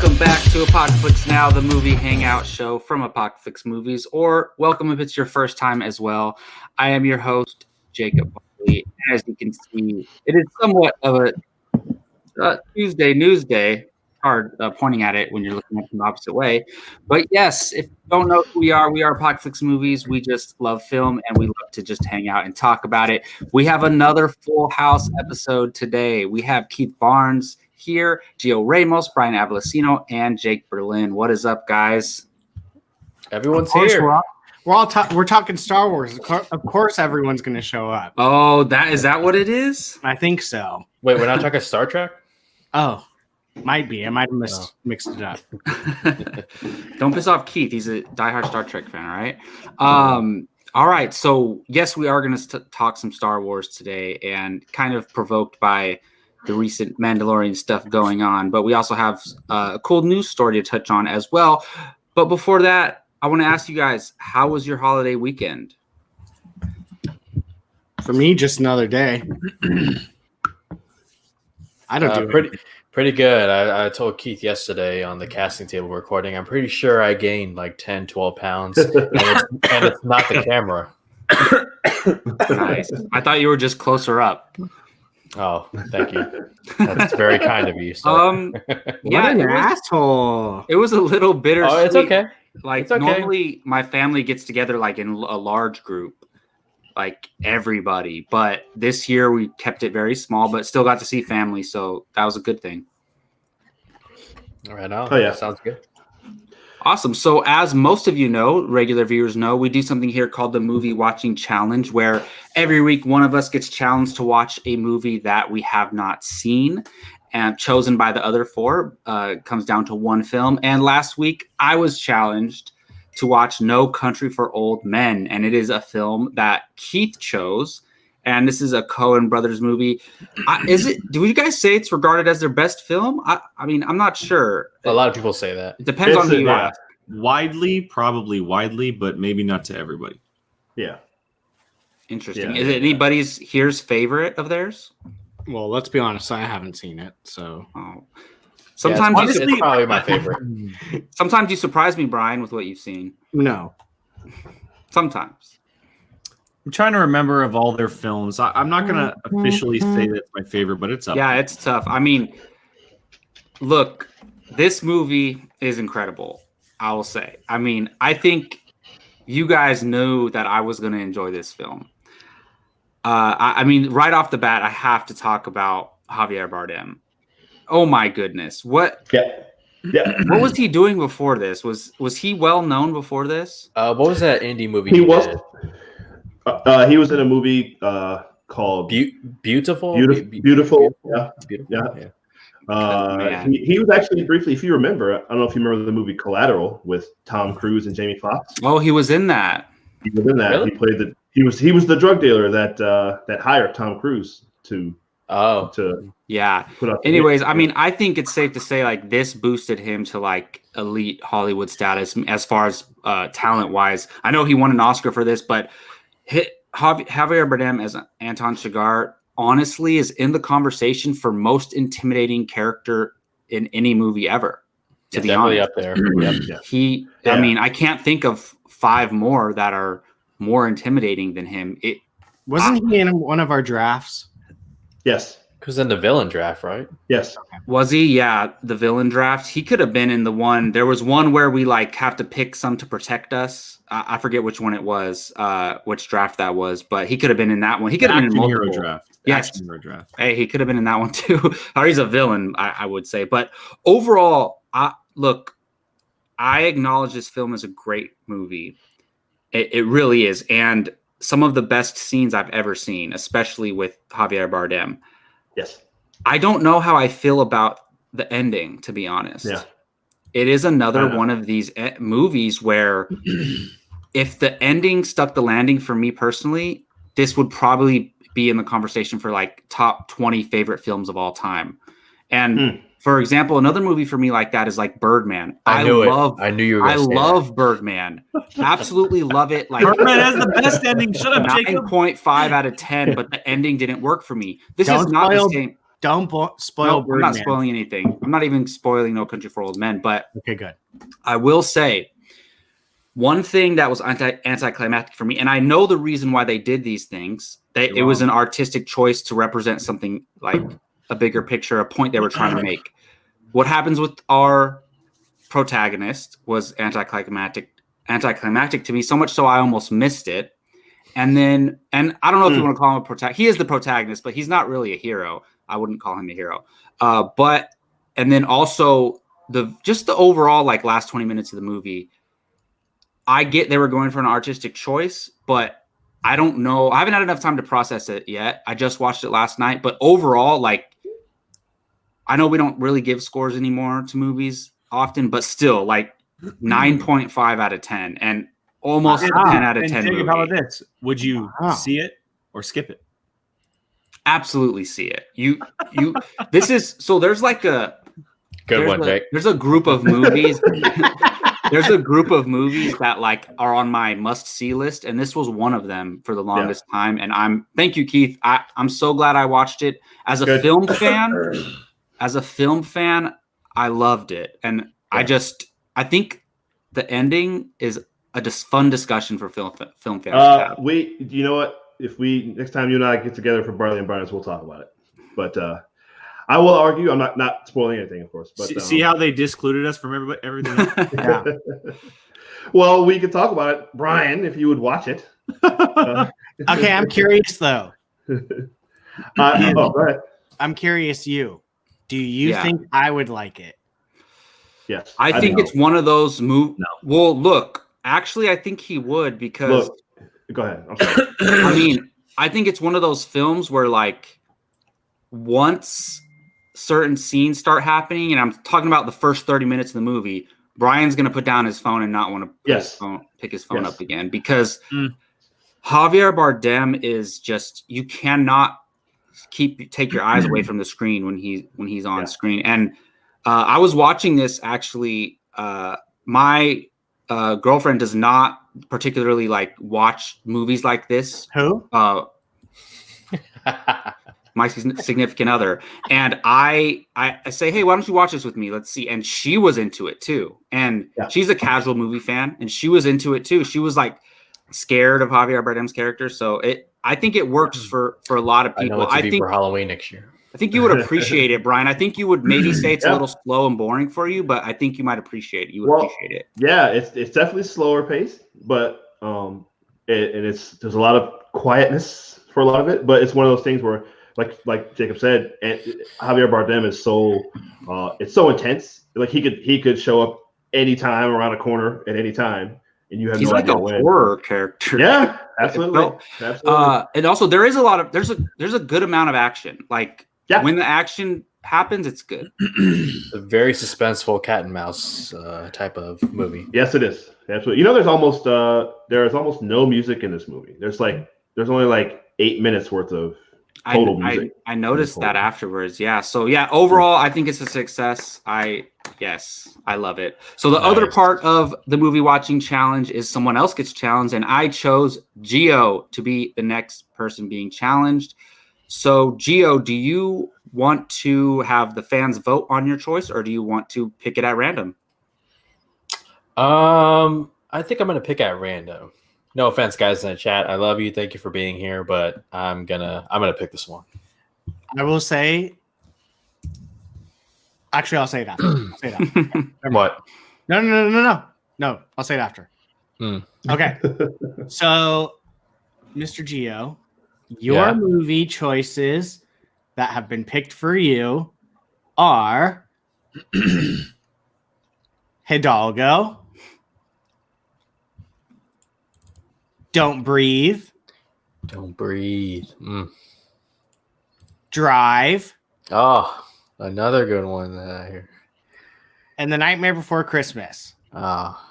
Welcome back to Apocaflix Now, the movie hangout show from Apocaflix Movies, or welcome if it's your first time as well. I am your host, Jacob Buckley. As you can see, it is somewhat of a Tuesday news day. Hard pointing at it when you're looking at it the opposite way. But yes, if you don't know who we are Apocaflix Movies. We just love film and we love to just hang out and talk about it. We have another full house episode today. We have Keith Barnes here, Gio Ramos, Brian Avalosino, and Jake Berlin. What is up, guys? Everyone's here. We're talking Star Wars. Of course, everyone's going to show up. Oh, is that what it is? I think so. Wait, we're not talking Star Trek? Oh, might be. I might have mixed it up. Don't piss off Keith. He's a diehard Star Trek fan, all right? All right. So, yes, we are going to talk some Star Wars today, and kind of provoked by the recent Mandalorian stuff going on. But we also have a cool news story to touch on as well. But before that, I want to ask you guys, how was your holiday weekend? For me, just another day. I don't do pretty good. I told Keith yesterday on the casting table recording, I'm pretty sure I gained like 10, 12 pounds. and it's not the camera. Nice. I thought you were just closer up. Oh, thank you. That's very kind of you. Yeah, an asshole. It was a little bittersweet. Oh, it's okay. Like, it's okay. Normally my family gets together like in a large group, like everybody. But this year we kept it very small, but still got to see family. So that was a good thing. Right on. Oh, yeah. Sounds good. Awesome. So as most of you know, regular viewers know, we do something here called the Movie Watching Challenge, where every week one of us gets challenged to watch a movie that we have not seen, and chosen by the other four. Comes down to one film. And last week I was challenged to watch No Country for Old Men, and it is a film that Keith chose. And this is a Coen Brothers movie. Do you guys say it's regarded as their best film? I mean, I'm not sure. A lot of people say that. It depends on who you ask. Probably widely, but maybe not to everybody. Yeah. Interesting. Is it anybody's here's favorite of theirs? Well, let's be honest. I haven't seen it, so. Oh. Sometimes it's probably my favorite. Sometimes you surprise me, Brian, with what you've seen. No. Sometimes. I'm trying to remember of all their films. I'm not going to officially say that's my favorite, but it's up. Yeah, it's tough. I mean, look, this movie is incredible, I will say. I mean, I think you guys knew that I was going to enjoy this film. I mean, right off the bat, I have to talk about Javier Bardem. Oh, my goodness. What? Yeah. What was he doing before this? Was he well known before this? What was that indie movie He was. did? He was in a movie called Beautiful. Beautiful. Yeah. Beautiful. Yeah. He was actually briefly, if you remember, I don't know if you remember the movie Collateral with Tom Cruise and Jamie Foxx. Oh, he was in that. He was in that. Really? He played he was the drug dealer that hired Tom Cruise to yeah. put up. Anyways, I mean, I think it's safe to say like this boosted him to like elite Hollywood status as far as talent wise. I know he won an Oscar for this, but Javier Bardem as Anton Chigurh honestly is in the conversation for most intimidating character in any movie ever. To be definitely honest, up there. Yep. I mean, I can't think of 5 more that are more intimidating than him. Wasn't he in one of our drafts? Yes. Who's in the villain draft, right? Yes. Was he? Yeah, the villain draft. He could have been in the one. There was one where we like have to pick some to protect us. I forget which one it was, which draft that was, but he could have been in that one. He could have been in multiple. Hero draft. Yes. Hero draft. Hey, he could have been in that one too. Or he's a villain, I would say. But overall, look, I acknowledge this film is a great movie. It really is, and some of the best scenes I've ever seen, especially with Javier Bardem. Yes. I don't know how I feel about the ending, to be honest. Yeah. It is another one of these movies where if the ending stuck the landing for me personally, this would probably be in the conversation for like top 20 favorite films of all time. And for example, another movie for me like that is like Birdman. I knew you were. I love Birdman. Absolutely love it. Like Birdman has the best ending. Shut up, Jacob. 9.5 out of 10, but the ending didn't work for me. This is not the same. Don't spoil I'm not Birdman. spoiling anything. I'm not even spoiling No Country for Old Men, but Okay, good. I will say one thing that was anticlimactic for me, and I know the reason why they did these things. It was an artistic choice to represent something like a bigger picture, a point they were trying to make. What happens with our protagonist was anticlimactic to me, so much so I almost missed it. And I don't know if you want to call him a protagonist. He is the protagonist, but he's not really a hero. I wouldn't call him a hero. And then also the overall like last 20 minutes of the movie, I get they were going for an artistic choice, but I don't know. I haven't had enough time to process it yet. I just watched it last night, but overall, like, I know we don't really give scores anymore to movies often, but still, like 9.5 out of 10 and almost 10 out of 10. Jacob, how about this? Would you see it or skip it? Absolutely see it. There's like a good one, Jake. There's a group of movies. There's a group of movies that like are on my must-see list, and this was one of them for the longest time. And thank you, Keith. I'm so glad I watched it. As a film fan, I loved it. And I think the ending is a fun discussion for film fans. You know what? If next time you and I get together for Barley and Barnes, we'll talk about it. But I will argue. I'm not spoiling anything, of course. But see how they discluded us from everything else? Yeah. Well, we could talk about it, Brian, if you would watch it. Okay, I'm curious though. Go ahead. I'm curious. Do you think I would like it? Yes, I think it's one of those movies. No. Well, look, actually, I think he would because. Look, go ahead. I'm sorry. I mean, I think it's one of those films where, like, once certain scenes start happening, and I'm talking about the first 30 minutes of the movie, Brian's going to put down his phone and not want to pick his phone up again because Javier Bardem is just, you cannot take your eyes away from the screen when he's on screen. And I was watching this actually. My girlfriend does not particularly like watch movies like this. Who? My significant other. And I say, hey, why don't you watch this with me? Let's see. And she was into it too. And she's a casual movie fan, and she was into it too. She was like scared of Javier Bardem's character. So I think it works for a lot of people. I think for Halloween next year. I think you would appreciate it, Brian. I think you would maybe say it's a little slow and boring for you, but I think you might appreciate it. You would appreciate it. Yeah, it's definitely slower paced, but there's a lot of quietness for a lot of it. But it's one of those things where, like Jacob said, and Javier Bardem is it's so intense. Like he could show up anytime around a corner at any time, and you have He's no like idea a when. horror character. Yeah, absolutely. And also there is there's a good amount of action. Like when the action happens, it's good. A very suspenseful cat and mouse type of movie. Yes, it is. Absolutely. There's almost no music in this movie. There's only like 8 minutes worth of total music. I noticed that afterwards. Yeah. So overall, I think it's a success. I love it. So the other part of the movie watching challenge is someone else gets challenged, and I chose Gio to be the next person being challenged. So Gio, do you want to have the fans vote on your choice, or do you want to pick it at random? I think I'm gonna pick at random. No offense, guys in the chat. I love you. Thank you for being here, but I'm gonna pick this one. I will say. Actually, I'll say it after. What? No. I'll say it after. Okay. So, Mr. Gio, your movie choices that have been picked for you are Hidalgo, Don't Breathe, Drive. Oh, another good one that I hear. And The Nightmare Before Christmas. Oh.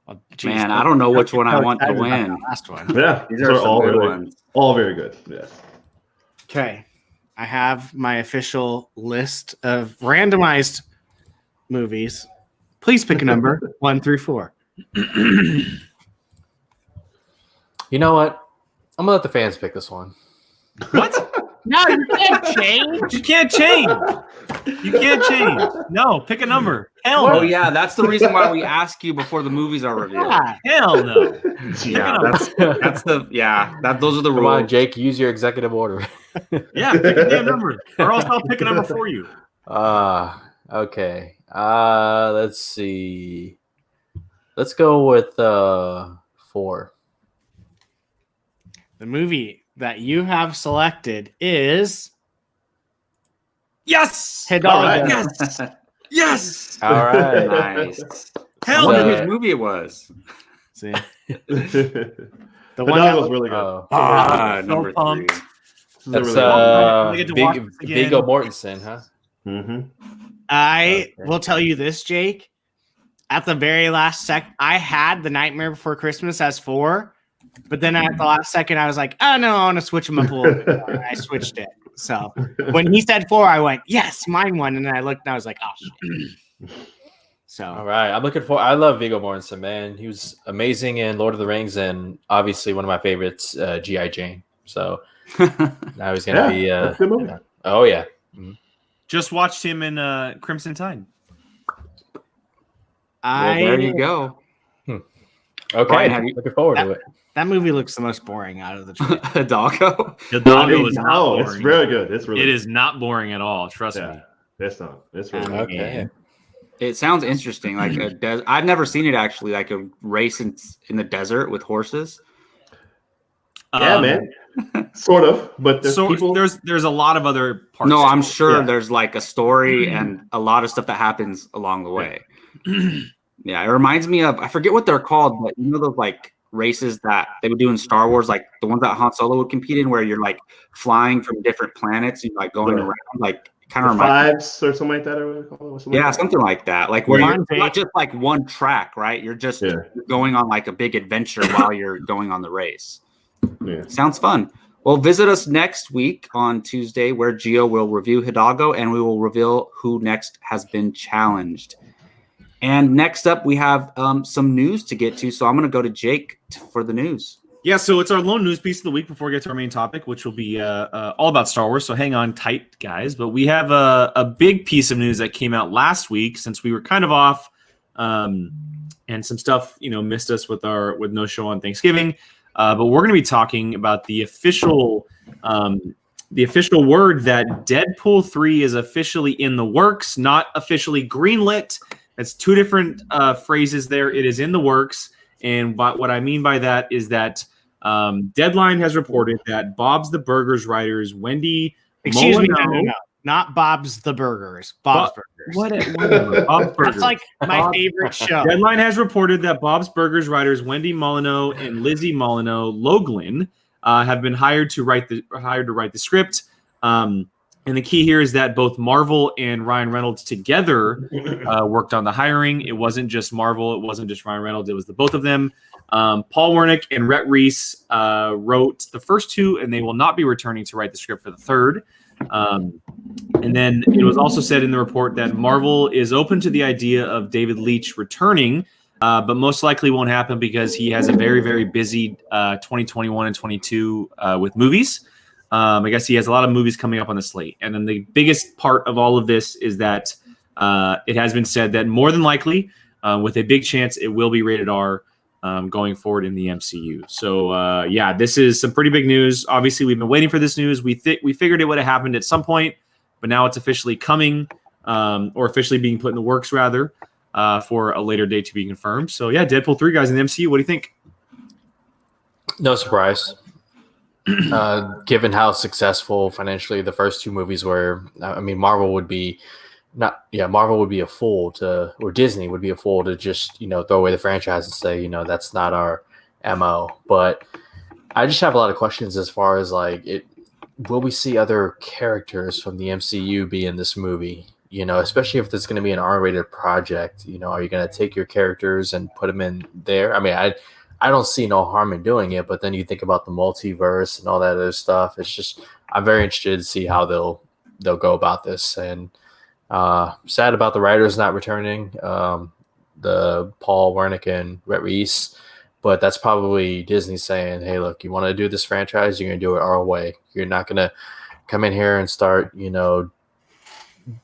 Well, geez, man, I don't know which one I want to win. Last one. Yeah, these are all good ones. All very good. Yes. Okay, I have my official list of randomized movies. Please pick a number 1 through 4. You know what? I'm gonna let the fans pick this one. What? No, you can't change. You can't change. You can't change. No, pick a number. Hell no. Oh yeah, that's the reason why we ask you before the movies are revealed. Yeah. Hell no. Yeah, that's the those are the Come rules. on, Jake, use your executive order. Yeah, pick a damn number. Or else I'll pick a number for you. Okay. Let's see. Let's go with 4. The movie that you have selected is Yes. Hidalgo. All right. Yes. Yes. All right. Nice. I Hell wonder yeah. whose movie it was. See, the the one that was really good. so Number pumped. 3. That's I get to watch this again. Viggo Mortensen, huh? Mm-hmm. I Okay. will tell you this, Jake. At the very last sec, I had The Nightmare Before Christmas as 4, but then at the last second, I was like, "Oh no, I want to switch them up a little bit more." And I switched it. So when he said 4, I went, "Yes, mine won." And then I looked and I was like, "Oh shit!" So All right. I'm looking for. I love Viggo Mortensen, man. He was amazing in Lord of the Rings, and obviously one of my favorites, G.I. Jane. So now he's gonna be. that's a good movie. Oh yeah. Just watched him in Crimson Tide. Well, there you go. Okay. Brian, have you- looking forward to it. that movie looks the most boring out of the two. Hidalgo. Hidalgo is not No, it's boring. really good. It's really It good. is not boring at all. Trust me. Yeah, it's not. It's really Um, good. Okay. It sounds interesting. Like I've never seen it actually. Like a race in the desert with horses. Yeah, man. Sort of, but there's So people. there's a lot of other parts. No, to I'm it. sure Yeah. there's like a story and a lot of stuff that happens along the way. Yeah, it reminds me of I forget what they're called, but you know those like races that they would do in Star Wars, like the ones that Han Solo would compete in, where you're like flying from different planets and like going Right. around, like kind the of reminds. fives or something like that, or what do they call it? Something Yeah, like that. something like that. Like where Well, you're not just like one track, right? You're just Yeah. going on like a big adventure while you're going on the race. Yeah. Sounds fun. Well, visit us next week on Tuesday, where Gio will review Hidalgo and we will reveal who next has been challenged. And next up, we have some news to get to. So I'm going to go to Jake for the news. Yeah, so it's our lone news piece of the week before we get to our main topic, which will be all about Star Wars. So hang on tight, guys. But we have a big piece of news that came out last week since we were kind of off, and some stuff missed us with no show on Thanksgiving. But we're going to be talking about the official word that Deadpool 3 is officially in the works, not officially greenlit. That's two different phrases there. It is in the works. And what I mean by that is that Deadline has reported that Bob's the Burgers writers, Wendy Excuse me, Molyneux- no. Not Bob's the Burgers. Bob's Burgers. Whatever. Bob's Burgers. That's like my favorite show. Deadline has reported that Bob's Burgers writers Wendy Molyneux and Lizzie Molyneux Loglin have been hired to write the script. And the key here is that both Marvel and Ryan Reynolds together worked on the hiring. It wasn't just Marvel. It wasn't just Ryan Reynolds. It was the both of them. Paul Wernick and Rhett Reese wrote the first two, and they will not be returning to write the script for the third. And then it was also said in the report that Marvel is open to the idea of David Leitch returning, but most likely won't happen because he has a very, very busy 2021 and 22 with movies. I guess he has a lot of movies coming up on the slate. And then the biggest part of all of this is that it has been said that more than likely, with a big chance, it will be rated R going forward in the MCU. So, yeah, this is some pretty big news. Obviously, we've been waiting for this news. We figured it would have happened at some point, but now it's officially coming, or officially being put in the works, rather, for a later date to be confirmed. So, yeah, Deadpool 3, guys, in the MCU. What do you think? No surprise. Given how successful financially the first two movies were, I mean, Marvel would be a fool to, or Disney would be a fool to just, throw away the franchise and say, that's not our MO. But I just have a lot of questions as far as will we see other characters from the MCU be in this movie? Especially if there's going to be an R-rated project, are you going to take your characters and put them in there? I mean, I don't see no harm in doing it, but then you think about the multiverse and all that other stuff. It's just, I'm very interested to see how they'll go about this. And sad about the writers not returning, the Paul Wernick and Rhett Reese, but that's probably Disney saying, hey, look, you want to do this franchise, you're going to do it our way. You're not going to come in here and start,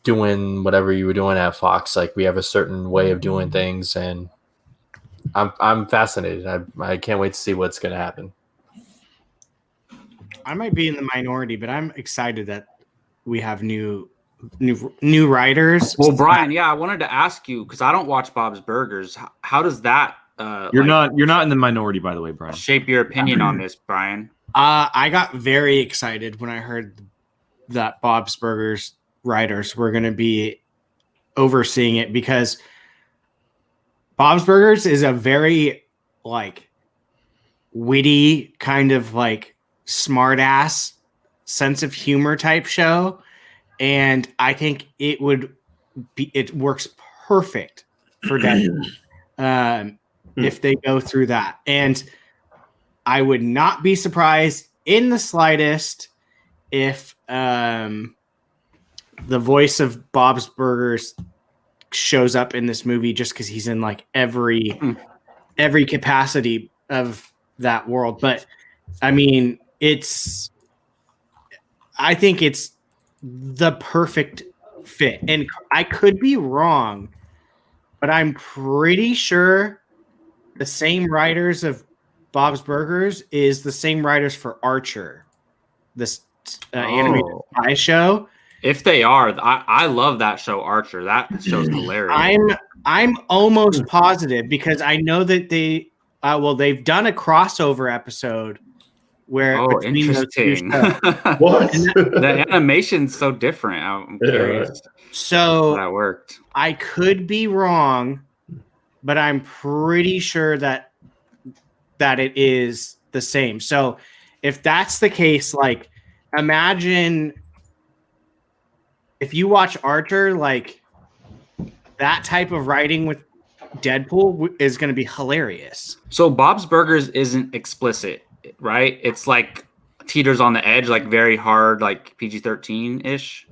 doing whatever you were doing at Fox. Like, we have a certain way of doing things, and I'm fascinated. I can't wait to see what's going to happen. I might be in the minority, but I'm excited that we have new writers. Well, Brian, I wanted to ask you, because I don't watch Bob's Burgers. How does that You're not in the minority, by the way, Brian. shape your opinion on this, Brian? I got very excited when I heard that Bob's Burgers writers were going to be overseeing it, because Bob's Burgers is a very witty, kind of smart ass sense of humor type show, and I think it works perfect for Deadpool if they go through that. And I would not be surprised in the slightest if the voice of Bob's Burgers shows up in this movie, just because he's in every capacity of that world. But I mean, I think it's the perfect fit, and I could be wrong, but I'm pretty sure the same writers of Bob's Burgers is the same writers for Archer, this animated spy show. If they are, I love that show, Archer. That show's hilarious. I'm almost positive, because I know that they've done a crossover episode where between those two interesting. shows. What? The animation's so different. I'm curious So how that worked. I could be wrong, but I'm pretty sure that it is the same. So if that's the case, imagine if you watch Archer, that type of writing with Deadpool is going to be hilarious. So Bob's Burgers isn't explicit, right? It's teeters on the edge, very hard, PG-13 ish.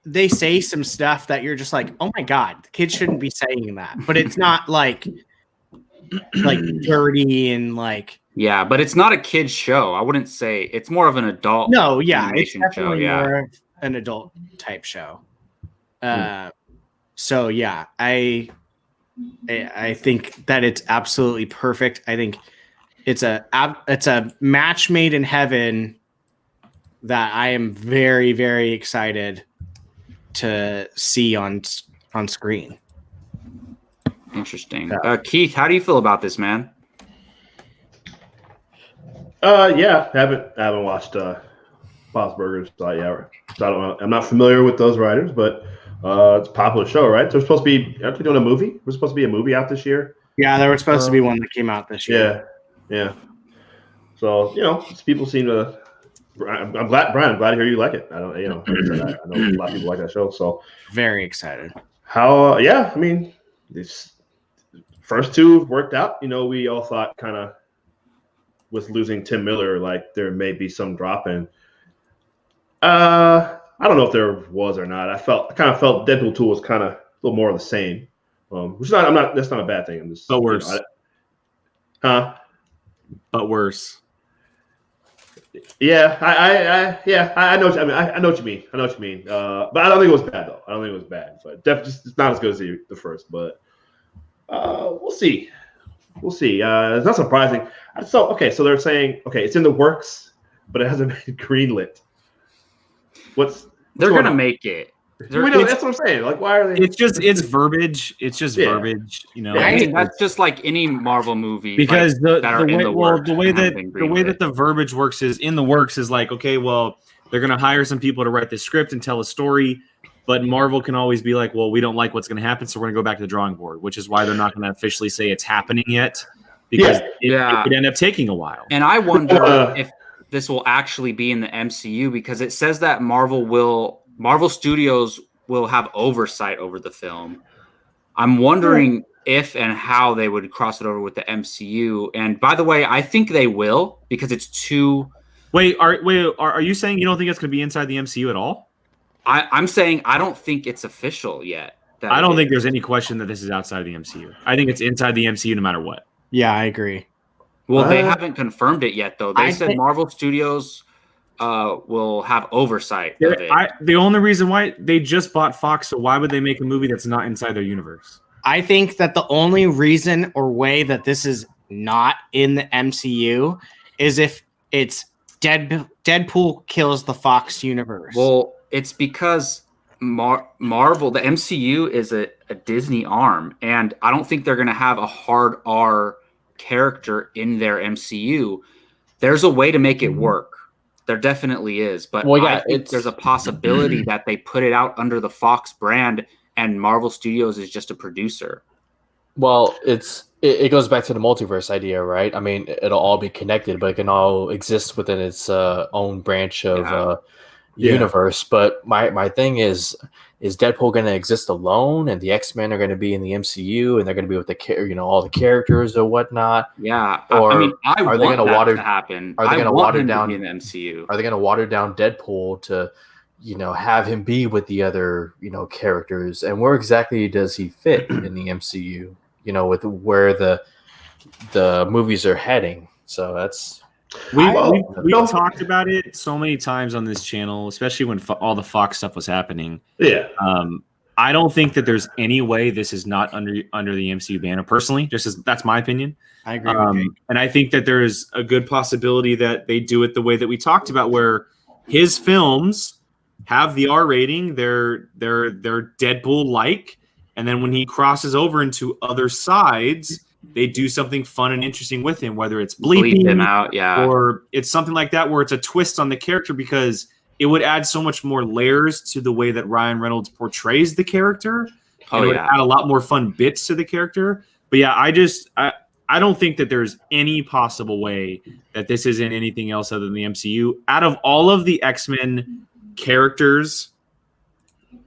They say some stuff that you're just oh my god, the kids shouldn't be saying that, but it's not dirty and Yeah, but it's not a kid's show. I wouldn't say it's more of an adult. No, yeah, it's animation definitely show, more of an adult type show. So yeah, I think that it's absolutely perfect. I think it's a match made in heaven that I am very, very excited to see on screen. Interesting. Keith, how do you feel about this, man? Yeah, haven't watched Bob's Burgers. So I'm not familiar with those writers, but it's a popular show, right? So we're supposed to be, aren't they doing a movie? We're supposed to be a movie out this year. Yeah, there was supposed to be one that came out this year. Yeah. So people seem to. I'm glad, Brian. I'm glad to hear you like it. I know a lot of people like that show. So very excited. How? Yeah, I mean, these first two worked out. We all thought kind of with losing Tim Miller, there may be some drop in. I don't know if there was or not. I kind of felt Deadpool 2 was kind of a little more of the same. Which that's not a bad thing. I'm just but worse. But worse. Yeah, I know. I know what you mean. But I don't think it was bad though. I don't think it was bad, but definitely it's not as good as the first. But we'll see. It's not surprising. So they're saying it's in the works, but it hasn't been greenlit. They're gonna make it. That's what I'm saying. Why are they? It's verbiage. It's just verbiage. That's just like any Marvel movie. Because the way that the verbiage works is in the works is they're gonna hire some people to write the script and tell a story, but Marvel can always be we don't like what's gonna happen, so we're gonna go back to the drawing board, which is why they're not gonna officially say it's happening yet, because it could end up taking a while. And I wonder if this will actually be in the MCU, because it says that Marvel Studios will have oversight over the film. I'm wondering if and how they would cross it over with the MCU. And by the way, I think they will, because it's too. Are you saying you don't think it's going to be inside the MCU at all? I'm saying I don't think it's official yet. I don't think there's any question that this is outside of the MCU. I think it's inside the MCU no matter what. Yeah, I agree. Well, they haven't confirmed it yet, though. They said Marvel Studios will have oversight of it. The only reason why they just bought Fox, so why would they make a movie that's not inside their universe? I think that the only reason or way that this is not in the MCU is if it's Deadpool kills the Fox universe. Well, it's because Marvel, the MCU is a Disney arm, and I don't think they're going to have a hard R character in their MCU. There's a way to make it work. There definitely is, but I think there's a possibility that they put it out under the Fox brand and Marvel Studios is just a producer. Well, it goes back to the multiverse idea, right? I mean, it'll all be connected, but it can all exist within its own branch of universe. But my thing is Deadpool going to exist alone, and the X-Men are going to be in the MCU, and they're going to be with all the characters or whatnot? Yeah, or I mean, are they going to happen? Are they going to water down in the MCU? Are they going to water down Deadpool to have him be with the other characters? And where exactly does he fit in the MCU? With where the movies are heading. So that's. We've talked about it so many times on this channel, especially when all the Fox stuff was happening. Yeah. I don't think that there's any way this is not under the MCU banner. Personally, that's my opinion. I agree with you. And I think that there's a good possibility that they do it the way that we talked about, where his films have the R rating. They're Deadpool-like, and then when he crosses over into other sides, they do something fun and interesting with him, whether it's bleeping him out, or it's something like that where it's a twist on the character, because it would add so much more layers to the way that Ryan Reynolds portrays the character. And it would add a lot more fun bits to the character. But yeah, I don't think that there's any possible way that this isn't anything else other than the MCU. Out of all of the X-Men characters,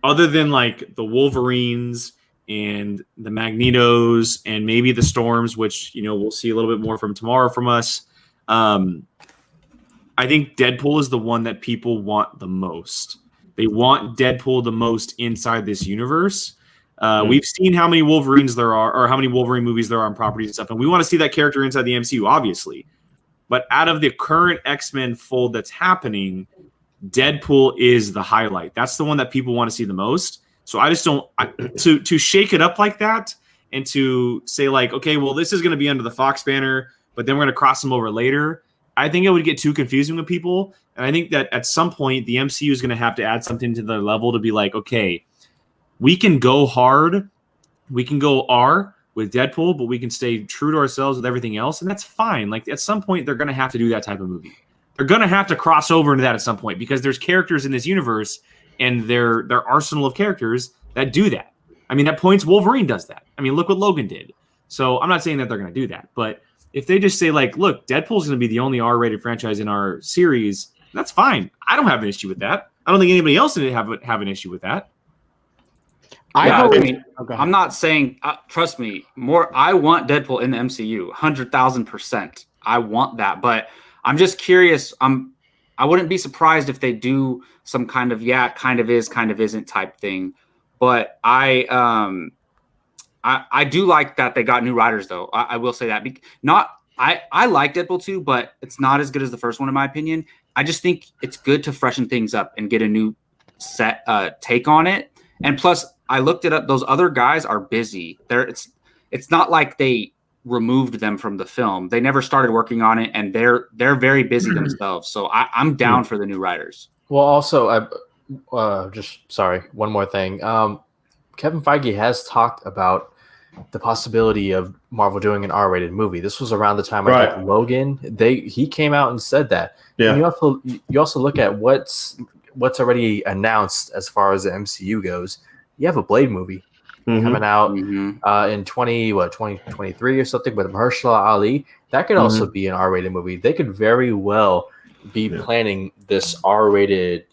other than like the Wolverines and the Magnetos and maybe the Storms, which we'll see a little bit more from tomorrow from us. I think Deadpool is the one that people want the most. They want Deadpool the most inside this universe. We've seen how many Wolverines there are, or how many Wolverine movies there are on properties and stuff, and we want to see that character inside the MCU, obviously. But out of the current X-Men fold that's happening, Deadpool is the highlight. That's the one that people want to see the most. So I just don't to shake it up like that and to say like, okay, well, this is going to be under the Fox banner, but then we're going to cross them over later. I think it would get too confusing with people. And I think that at some point the MCU is going to have to add something to the level to be like, okay, we can go hard, we can go R with Deadpool, but we can stay true to ourselves with everything else. And that's fine. Like at some point they're going to have to do that type of movie. They're going to have to cross over into that at some point, because there's characters in this universe and their arsenal of characters that do that. I mean, at points, Wolverine does that. I mean, look what Logan did. So I'm not saying that they're going to do that. But if they just say, like, look, Deadpool's going to be the only R-rated franchise in our series, that's fine. I don't have an issue with that. I don't think anybody else would have an issue with that. I'm not saying, trust me, I want Deadpool in the MCU, 100,000%. I want that. But I'm just curious. I wouldn't be surprised if they do some kind of kind of is, kind of isn't type thing. But I do like that they got new writers, though. I will say that. I like Deadpool 2, but it's not as good as the first one, in my opinion. I just think it's good to freshen things up and get a new take on it. And plus, I looked it up. Those other guys are busy. It's not like they removed them from the film. They never started working on it, and they're very busy themselves. So I'm down for the new writers. Well, also, one more thing. Kevin Feige has talked about the possibility of Marvel doing an R-rated movie. This was around the time I think Logan. He came out and said that. Yeah. And you also look at what's already announced as far as the MCU goes. You have a Blade movie coming out in 2023 or something with Mahershala Ali. That could also be an R-rated movie. They could very well be planning this R-rated,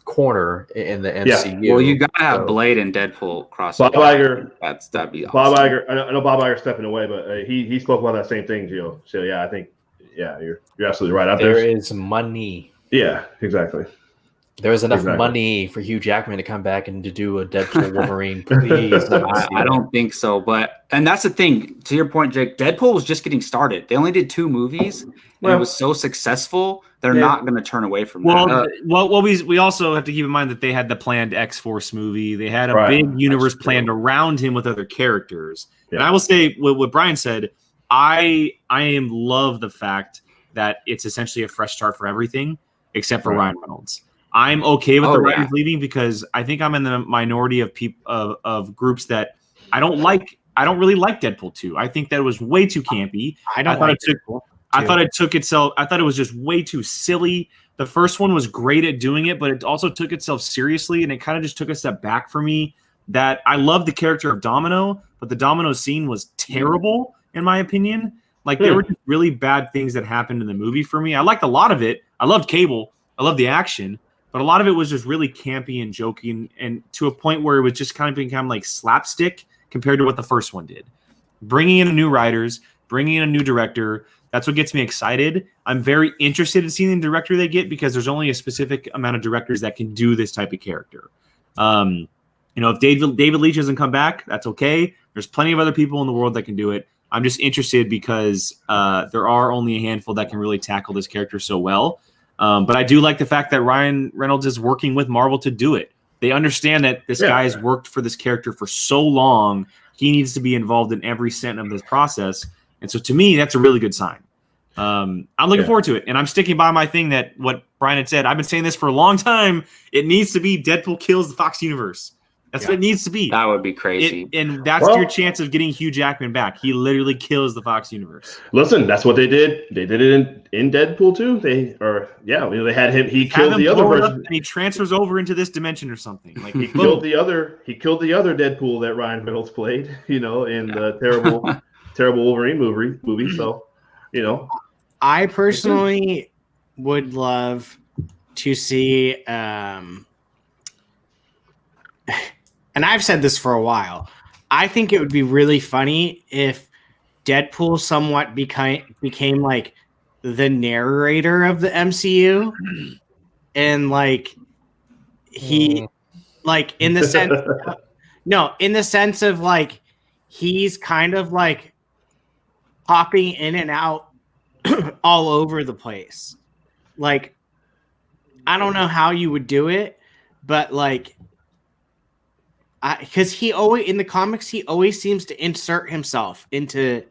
corner in the MCU. Well, you gotta have Blade and Deadpool cross. Bob Iger, that'd be awesome. Bob Iger. I know Bob Iger's stepping away, but he spoke about that same thing, Gio. So yeah, I think you're absolutely right. There is money. Yeah, exactly. There was enough Exactly. money for Hugh Jackman to come back and to do a Deadpool Wolverine. Please, I don't think so, and that's the thing. To your point, Jake, Deadpool was just getting started. They only did 2 movies, and Well, it was so successful. They're yeah. not going to turn away from Well, that. we also have to keep in mind that they had the planned X-Force movie. They had a Right. big universe That's true. planned around him with other characters. Yeah. And I will say what Brian said. I love the fact that it's essentially a fresh start for everything except for Right. Ryan Reynolds. I'm okay with Oh, the yeah. writers leaving because I think I'm in the minority of people of groups that I don't like. I don't really like Deadpool 2. I think that it was way too campy. I don't thought like it took. I thought it was just way too silly. The first one was great at doing it, but it also took itself seriously, and it kind of just took a step back for me. That I love the character of Domino, but the Domino scene was terrible in my opinion. Like there were just really bad things that happened in the movie for me. I liked a lot of it. I loved Cable. I loved the action, but a lot of it was just really campy and joking, and to a point where it was just kind of become like slapstick compared to what the first one did. Bringing in new writers, bringing in a new director. That's what gets me excited. I'm very interested in seeing the director they get because there's only a specific amount of directors that can do this type of character. If David Leitch doesn't come back, that's okay. There's plenty of other people in the world that can do it. I'm just interested because there are only a handful that can really tackle this character so well. But I do like the fact that Ryan Reynolds is working with Marvel to do it. They understand that this guy has worked for this character for so long. He needs to be involved in every step of this process. And so to me, that's a really good sign. I'm looking forward to it. And I'm sticking by my thing that what Brian had said. I've been saying this for a long time. It needs to be Deadpool kills the Fox universe. That's what it needs to be. That would be crazy. And that's your chance of getting Hugh Jackman back. He literally kills the Fox universe. Listen, that's what they did. They did it in Deadpool too. They had him. He killed the other version. And he transfers over into this dimension or something. Like He killed the other Deadpool that Ryan Reynolds played. In the terrible Wolverine movie. So, I personally would love to see, and I've said this for a while, I think it would be really funny if Deadpool somewhat became like the narrator of the MCU, and like he, like in the sense, in the sense of like he's kind of like popping in and out all over the place. Like, I don't know how you would do it, but like, because he always in the comics he always seems to insert himself into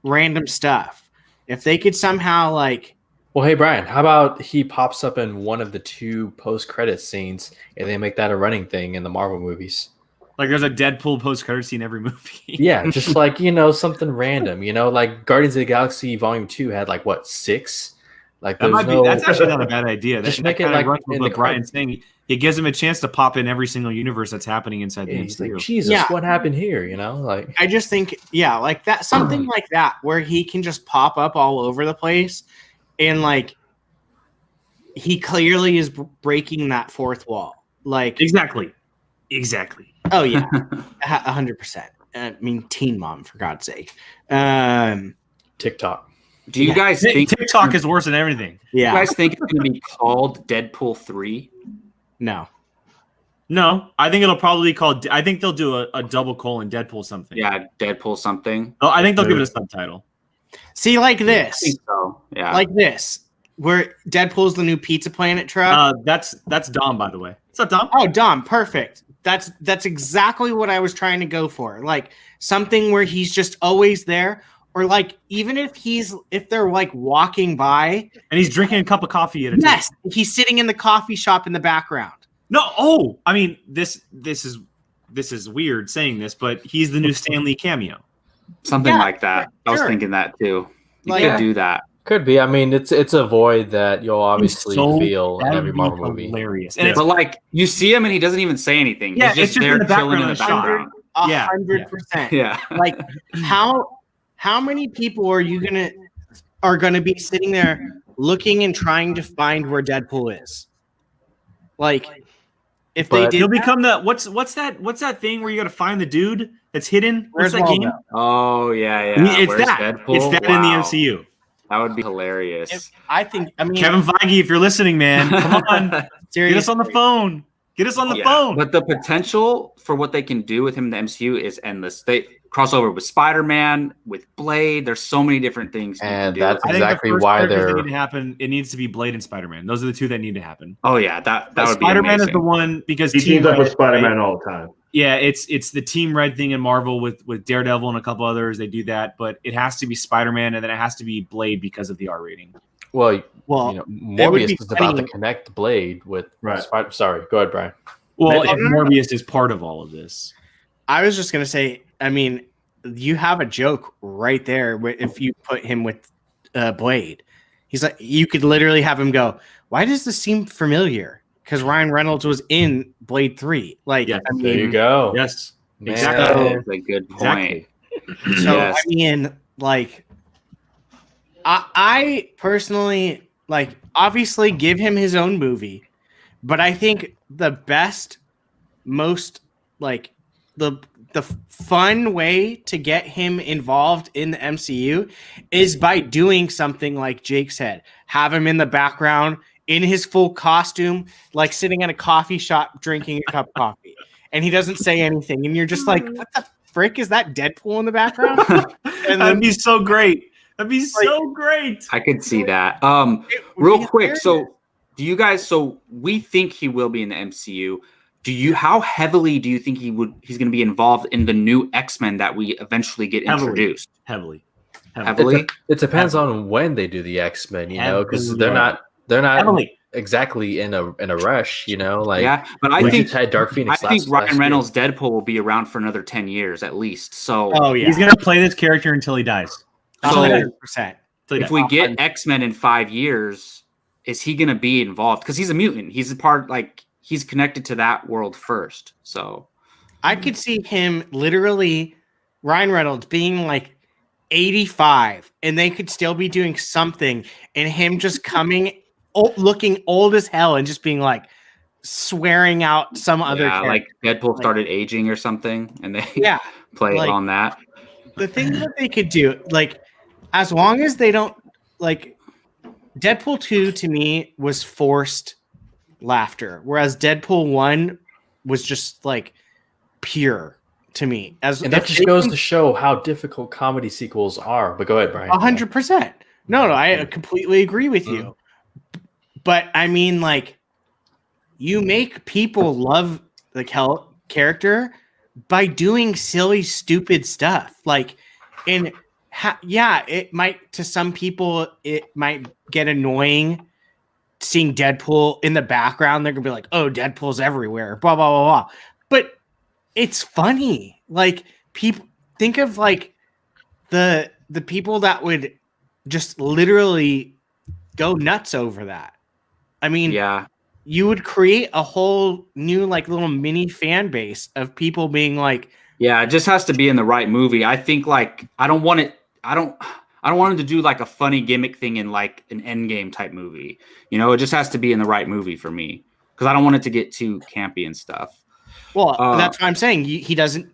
random stuff. If they could somehow like, well, hey Brian, how about he pops up in one of the 2 post-credit scenes and they make that a running thing in the Marvel movies? Like there's a Deadpool post-credit scene every movie. Yeah, just like something random. Like Guardians of the Galaxy Volume 2 had like what 6? Like that's actually not a bad idea. Just make it like in what Brian's saying. It gives him a chance to pop in every single universe that's happening inside the he's MCU. like, Jesus, what happened here? Like I just think, like that, something like that, where he can just pop up all over the place, and like he clearly is breaking that fourth wall. Like exactly. Oh yeah, 100%. I mean, Teen Mom, for God's sake. TikTok. Do you guys think TikTok is worse than everything? Yeah. Do you guys think it's going to be called Deadpool 3? No, I think it'll probably be called. I think they'll do a double colon Deadpool something. Yeah, Deadpool something. Oh, I think they'll give it a subtitle. see, like I this, think so. Yeah. like this, where Deadpool's the new Pizza Planet truck. That's Dom, by the way. What's up, Dom? Oh, Dom, perfect. That's exactly what I was trying to go for. Like something where he's just always there, or like even if they're like walking by And he's drinking a cup of coffee at a time. yes, he's sitting in the coffee shop in the background. No, I mean this is weird saying this, but he's the new Stan Lee cameo. Something like that. I was sure. thinking that too. You Like- could do that. Could be. I mean, it's a void that you'll obviously So feel in that'd every be Marvel movie. hilarious. And But like you see him and he doesn't even say anything. Yeah, He's it's just there in the chilling in the background of the shot. background. 100%. Yeah. Like how many people are gonna be sitting there looking and trying to find where Deadpool is? Like if they But- did He'll that, become the what's that thing where you got to find the dude that's hidden? What's Where's that game? Waldo? Oh yeah. It's Where's that. Deadpool? It's that in the Wow. MCU. That would be hilarious. I mean, Kevin Feige, if you're listening, man, come on, seriously. get us on the phone. Get us on the phone. But the potential for what they can do with him in the MCU is endless. They cross over with Spider-Man, with Blade. There's so many different things you can do. That's I think exactly the first why characters that they're. need to happen. It needs to be Blade and Spider-Man. Those are the two that need to happen. Oh yeah, that would be Spider-Man amazing. is the one because He Team teams up Red, with Spider-Man right? all the time. Yeah, it's the Team Red thing in Marvel with Daredevil and a couple others. They do that, but it has to be Spider-Man and then it has to be Blade because of the R rating. Well, it would Morbius be is about to funny. connect Blade with Right. Spider. Sorry, go ahead, Brian. Well, No, if no, no. Morbius is part of all of this. I was just gonna say, I mean, you have a joke right there if you put him with Blade. He's like, you could literally have him go, "Why does this seem familiar?" Because Ryan Reynolds was in Blade 3. Like, Yeah, I mean, There you go. Yes. Man. Exactly. That's a good point. Exactly. So Yes. I mean, like, I personally like obviously give him his own movie, but I think the best, most like the fun way to get him involved in the MCU is by doing something like Jake said. Have him in the background in his full costume, like sitting at a coffee shop drinking a cup of coffee, and he doesn't say anything, and you're just like, what the frick is that Deadpool in the background? And That'd be so great. That'd be so great. I could see that. It would Real be quick, hilarious. so do you guys? So we think he will be in the MCU. How heavily do you think he's going to be involved in the new X-Men that we eventually get Heavily. introduced? Heavily. Heavily? It depends on when they do the X-Men, because they're not Heavily. exactly in a rush, like Yeah, but I we think just had Dark Phoenix. Ryan last year. Reynolds' Deadpool will be around for another 10 years at least. So Oh yeah, He's gonna play this character until he dies. So- 100%. Until he if dies. we get X-Men in 5 years, is he going to be involved? Because he's a mutant. He's a part, like, he's connected to that world first. So I could see him literally, Ryan Reynolds being like 85, and they could still be doing something, and him just coming, looking old as hell, and just being like swearing out some other yeah, character. like Deadpool started aging or something, and they Yeah, play like- on that. the thing that they could do, like, as long as they don't, like, Deadpool 2 to me was forced laughter, whereas Deadpool 1 was just like pure to me. And that just goes to show how difficult comedy sequels are. But go ahead, Brian. 100%. No, I completely agree with you. But I mean, like, you make people love the character by doing silly, stupid stuff. Like, and yeah, it might, to some people, it might get annoying seeing Deadpool in the background. They're gonna be like, "Oh, Deadpool's everywhere," blah blah blah blah. But it's funny. Like, people think of like the people that would just literally go nuts over that. I mean, Yeah. you would create a whole new like little mini fan base of people being like, Yeah, it just has to be in the right movie. I think, like, I don't want him to do like a funny gimmick thing in like an Endgame type movie. It just has to be in the right movie for me, because I don't want it to get too campy and stuff. well, that's what I'm saying. He doesn't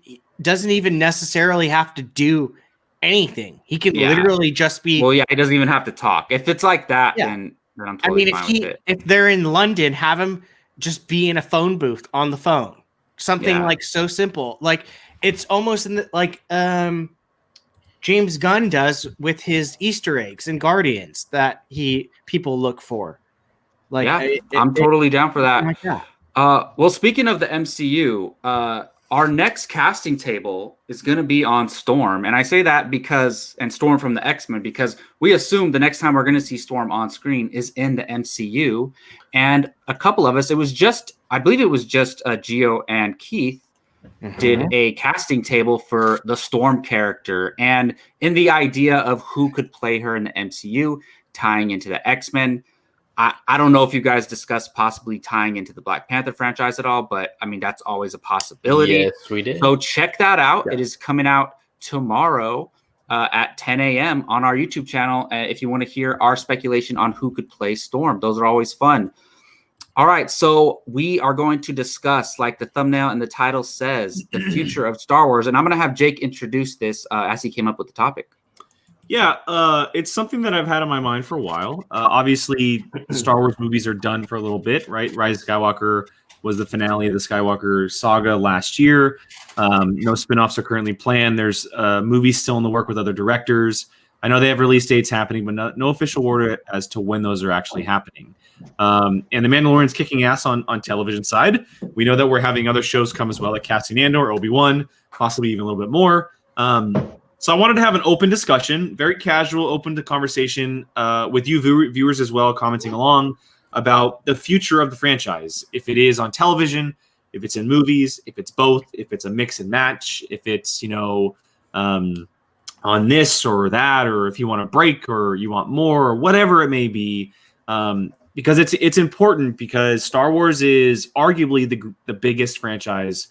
even necessarily have to do anything. He can Yeah. literally just be. Well, yeah, he doesn't even have to talk. If it's like that, Yeah. then I'm I totally mean, fine with it. if they're in London, have him just be in a phone booth on the phone. Something Yeah. like so simple. Like, it's almost in the, like James Gunn does with his Easter eggs and Guardians that people look for. Like, Yeah, I'm totally down for that. like that. Well, speaking of the MCU, our next casting table is going to be on Storm. And I say that and Storm from the X-Men, because we assume the next time we're going to see Storm on screen is in the MCU. And a couple of us, I believe it was just Gio and Keith did a casting table for the Storm character, and in the idea of who could play her in the MCU, tying into the X-Men. I don't know if you guys discussed possibly tying into the Black Panther franchise at all, but I mean, that's always a possibility. Yes, we did. So check that out. Yeah. It is coming out tomorrow at 10 a.m. on our YouTube channel. If you want to hear our speculation on who could play Storm, those are always fun. All right, so we are going to discuss, like the thumbnail and the title says, the future of Star Wars. And I'm going to have Jake introduce this as he came up with the topic. Yeah, it's something that I've had on my mind for a while. Obviously, Star Wars movies are done for a little bit, right? Rise of Skywalker was the finale of the Skywalker saga last year. No spin-offs are currently planned. There's movies still in the work with other directors. I know they have release dates happening, but no official word as to when those are actually happening. And The Mandalorian's kicking ass on television side. We know that we're having other shows come as well, like Cassian Andor, Obi-Wan, possibly even a little bit more. So I wanted to have an open discussion, very casual, open to conversation with you viewers as well, commenting along about the future of the franchise. If it is on television, if it's in movies, if it's both, if it's a mix and match, if it's, on this or that, or if you want a break or you want more or whatever it may be. Because it's important because Star Wars is arguably the biggest franchise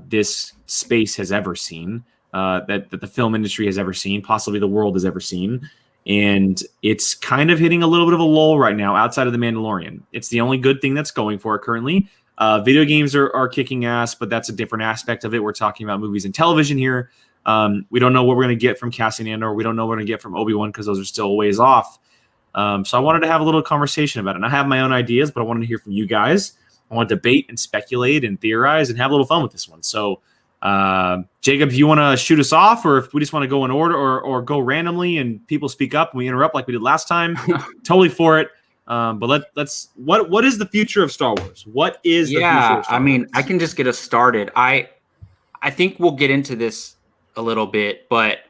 this space has ever seen. That the film industry has ever seen, possibly the world has ever seen. And it's kind of hitting a little bit of a lull right now outside of The Mandalorian. It's the only good thing that's going for it currently. Video games are kicking ass, but that's a different aspect of it. We're talking about movies and television here. We don't know what we're going to get from Cassian Andor. We don't know what we're going to get from Obi-Wan because those are still a ways off. So I wanted to have a little conversation about it. And I have my own ideas, but I wanted to hear from you guys. I want to debate and speculate and theorize and have a little fun with this one. So Jacob, if you want to shoot us off, or if we just want to go in order or go randomly and people speak up and we interrupt like we did last time, totally for it. But let's what is the future of Star Wars? What is the future of Star Wars? I can just get us started. I think we'll get into this a little bit, but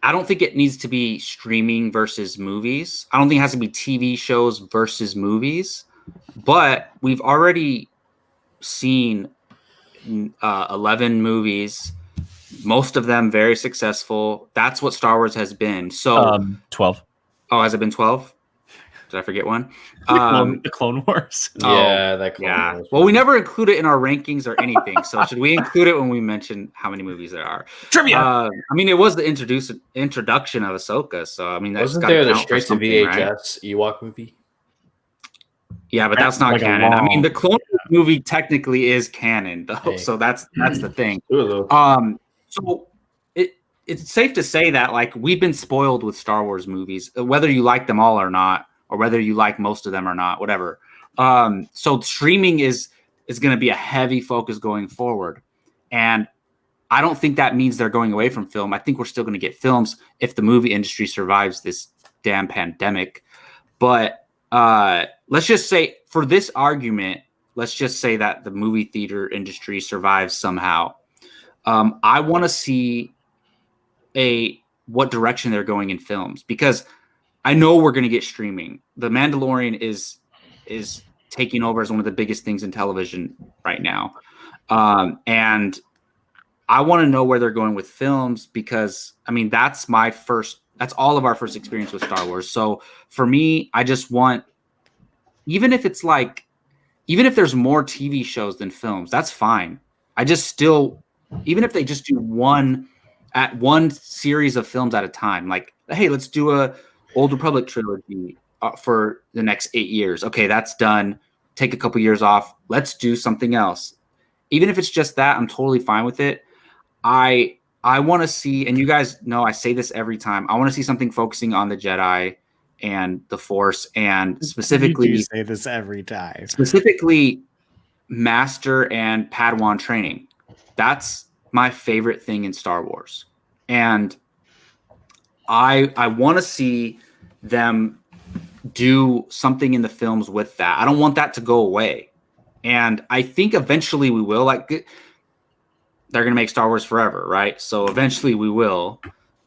I don't think it needs to be streaming versus movies. I don't think it has to be TV shows versus movies, but we've already seen 11 movies, most of them very successful. That's what Star Wars has been. So 12. Oh, has it been 12? Did I forget one? The Clone Wars. Yeah, that Clone Wars. Well, we never include it in our rankings or anything. So should we include it when we mention how many movies there are? Trivia. It was the introduction of Ahsoka. So that's wasn't there the straight to VHS Ewok movie? Yeah, but that's not like canon. The Clone Wars movie technically is canon, though. Hey. So that's the thing. So It's safe to say that we've been spoiled with Star Wars movies, whether you like them all or not, or whether you like most of them or not, whatever. So streaming is going to be a heavy focus going forward, and I don't think that means they're going away from film. I think we're still going to get films if the movie industry survives this damn pandemic. But let's just say, for this argument, let's just say that the movie theater industry survives somehow. I want to see what direction they're going in films, because I know we're going to get streaming. The Mandalorian is taking over as one of the biggest things in television right now. And I want to know where they're going with films, because that's all of our first experience with Star Wars. So for me, I just want, even if there's more TV shows than films, that's fine. Even if they just do one series of films at a time, hey, let's do a Old Republic trilogy for the next 8 years. Okay, that's done. Take a couple years off. Let's do something else. Even if it's just that, I'm totally fine with it. I want to see, and you guys know I say this every time, I want to see something focusing on the Jedi and the Force, and specifically, you say this every time. Specifically, Master and Padawan training. That's my favorite thing in Star Wars, and I want to see them do something in the films with that. I don't want that to go away, and I think eventually we will. They're gonna make Star Wars forever, right? So eventually we will,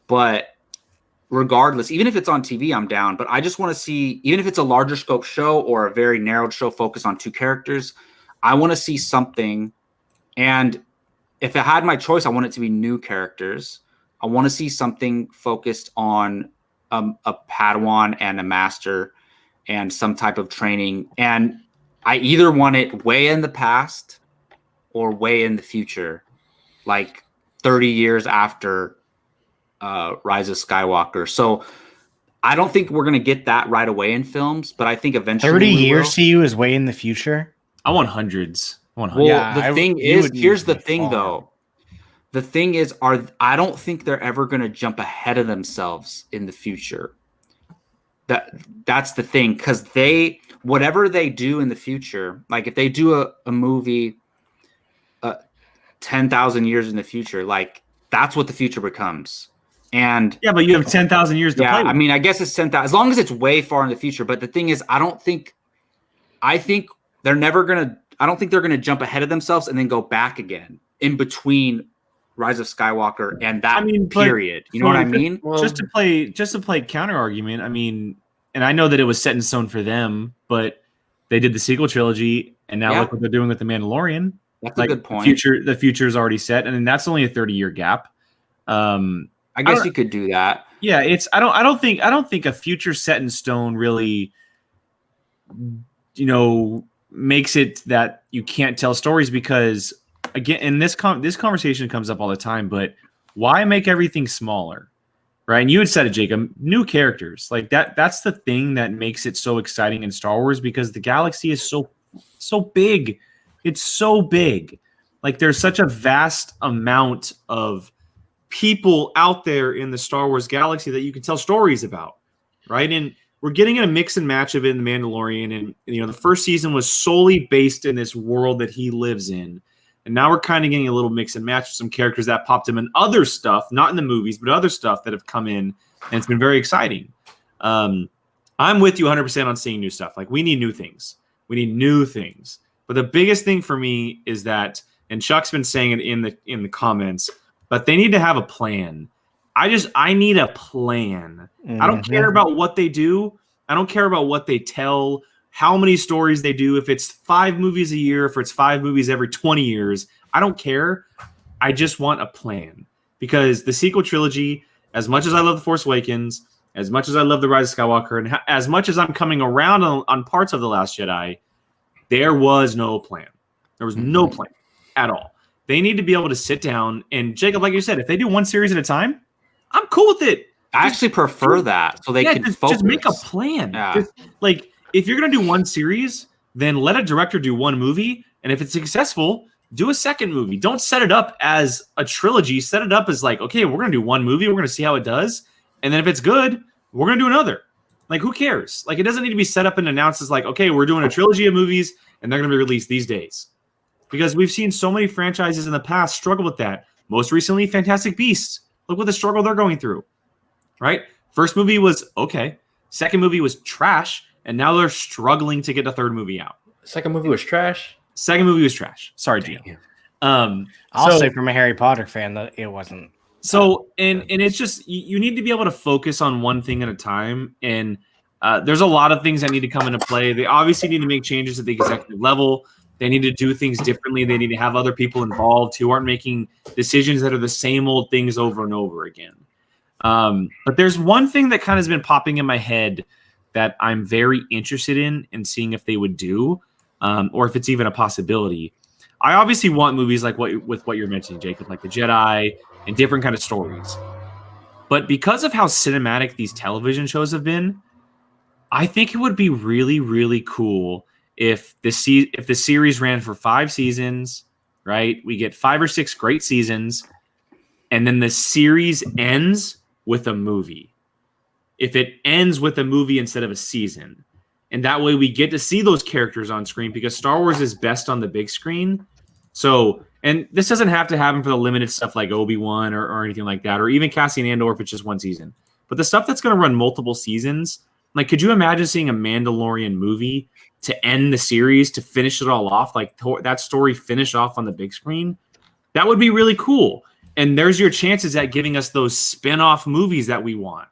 but regardless, even if it's on TV, I'm down. But I just want to see, even if it's a larger scope show or a very narrowed show focused on 2 characters, I want to see something. And if I had my choice, I want it to be new characters. I want to see something focused on a Padawan and a Master and some type of training. And I either want it way in the past or way in the future, like 30 years after Rise of Skywalker. So I don't think we're going to get that right away in films, but I think eventually 30 years to you is way in the future. I want hundreds. Well, here's the thing, though. the thing is, I don't think they're ever going to jump ahead of themselves in the future. That's the thing, because whatever they do in the future, like if they do a movie 10,000 years in the future, like that's what the future becomes. And yeah, but you have 10,000 years to play with. I mean, I guess it's 10,000 as long as it's way far in the future. But the thing is, I think they're never gonna. I don't think they're gonna jump ahead of themselves and then go back again in between Rise of Skywalker and that period. You know what I mean? Well, just to play counter argument. I mean, and I know that it was set in stone for them, but they did the sequel trilogy, and now look what they're doing with the Mandalorian. That's a good point. The future is already set, and that's only a 30-year gap. I guess you could do that. Yeah, I don't think a future set in stone really, makes it that you can't tell stories, because again, and this conversation comes up all the time, but why make everything smaller? Right? And you had said it, Jacob, new characters. Like that's the thing that makes it so exciting in Star Wars, because the galaxy is so big. It's so big. Like there's such a vast amount of people out there in the Star Wars galaxy that you can tell stories about, right? And we're getting a mix and match of it in The Mandalorian, and the first season was solely based in this world that he lives in, and now we're kind of getting a little mix and match with some characters that popped him in other stuff, not in the movies, but other stuff that have come in, and it's been very exciting. I'm with you 100% on seeing new stuff. Like we need new things. But the biggest thing for me is that, and Chuck's been saying it in the comments, but they need to have a plan. I need a plan. I don't care about what they do. I don't care about what they tell, how many stories they do. If it's 5 movies a year, if it's 5 movies every 20 years, I don't care. I just want a plan, because the sequel trilogy, as much as I love The Force Awakens, as much as I love The Rise of Skywalker, and as much as I'm coming around on parts of The Last Jedi, there was no plan. There was no plan at all. They need to be able to sit down and, Jacob, like you said, if they do one series at a time, I'm cool with it. I actually prefer that, so they can focus. Just make a plan. Yeah. Like if you're gonna do one series, then let a director do one movie, and if it's successful, do a second movie. Don't set it up as a trilogy. Set it up as like, okay, we're gonna do one movie, we're gonna see how it does, and then if it's good, we're gonna do another. Like, who cares? Like, it doesn't need to be set up and announced as like, okay, we're doing a trilogy of movies, and they're gonna be released these days. Because we've seen so many franchises in the past struggle with that. Most recently, Fantastic Beasts. Look what the struggle they're going through, right? First movie was okay. Second movie was trash. And now they're struggling to get a third movie out. Second movie was trash? Second movie was trash. Sorry, Gio. I'll say from a Harry Potter fan that it wasn't. So, and it's just, you need to be able to focus on one thing at a time. And there's a lot of things that need to come into play. They obviously need to make changes at the executive level. They need to do things differently. They need to have other people involved who aren't making decisions that are the same old things over and over again. But there's one thing that kind of has been popping in my head that I'm very interested in seeing if they would do, or if it's even a possibility. I obviously want movies like what you're mentioning, Jacob, like the Jedi and different kind of stories. But because of how cinematic these television shows have been, I think it would be really, really cool if the series ran for 5 seasons, right? We get 5 or 6 great seasons, and then the series ends with a movie. If it ends with a movie instead of a season, and that way we get to see those characters on screen, because Star Wars is best on the big screen. So, and this doesn't have to happen for the limited stuff like Obi-Wan or anything like that, or even Cassian Andor if it's just one season. But the stuff that's going to run multiple seasons, like, could you imagine seeing a Mandalorian movie to end the series, to finish it all off, like that story finish off on the big screen? That would be really cool. And there's your chances at giving us those spin-off movies that we want,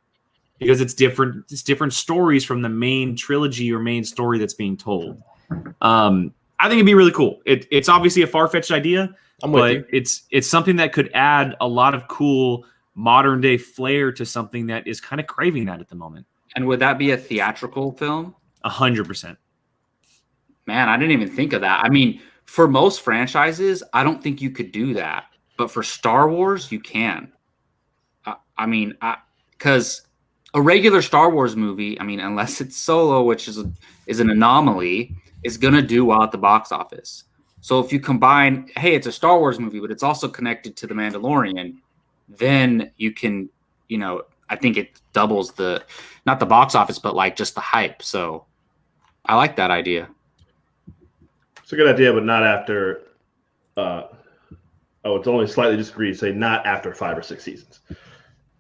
because it's different stories from the main trilogy or main story that's being told. I think it'd be really cool. It's obviously a far-fetched idea, but it's something that could add a lot of cool modern day flair to something that is kind of craving that at the moment. And would that be a theatrical film? 100%. Man, I didn't even think of that. I mean, for most franchises, I don't think you could do that. But for Star Wars, you can. Because a regular Star Wars movie, I mean, unless it's Solo, which is an anomaly, is going to do well at the box office. So if you combine, hey, it's a Star Wars movie, but it's also connected to The Mandalorian, then you can, I think it doubles not the box office, but like just the hype. So I like that idea. It's a good idea, but not after. It's only slightly disagreed. Say not after 5 or 6 seasons.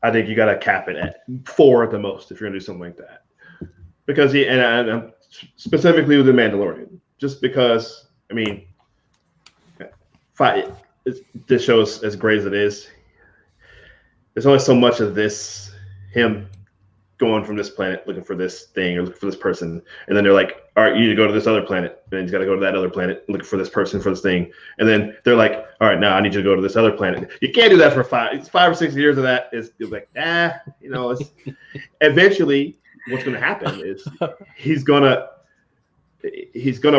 I think you got to cap it at 4 at the most if you're gonna do something like that. Because and specifically with The Mandalorian, just because this show is as great as it is. There's only so much of this him going from this planet looking for this thing or looking for this person, and then they're like, all right, you need to go to this other planet, and then he's got to go to that other planet looking for this person for this thing, and then they're like, all right, now I need you to go to this other planet. You can't do that for 5 or 6 years of that. You're like, it's eventually what's going to happen is he's gonna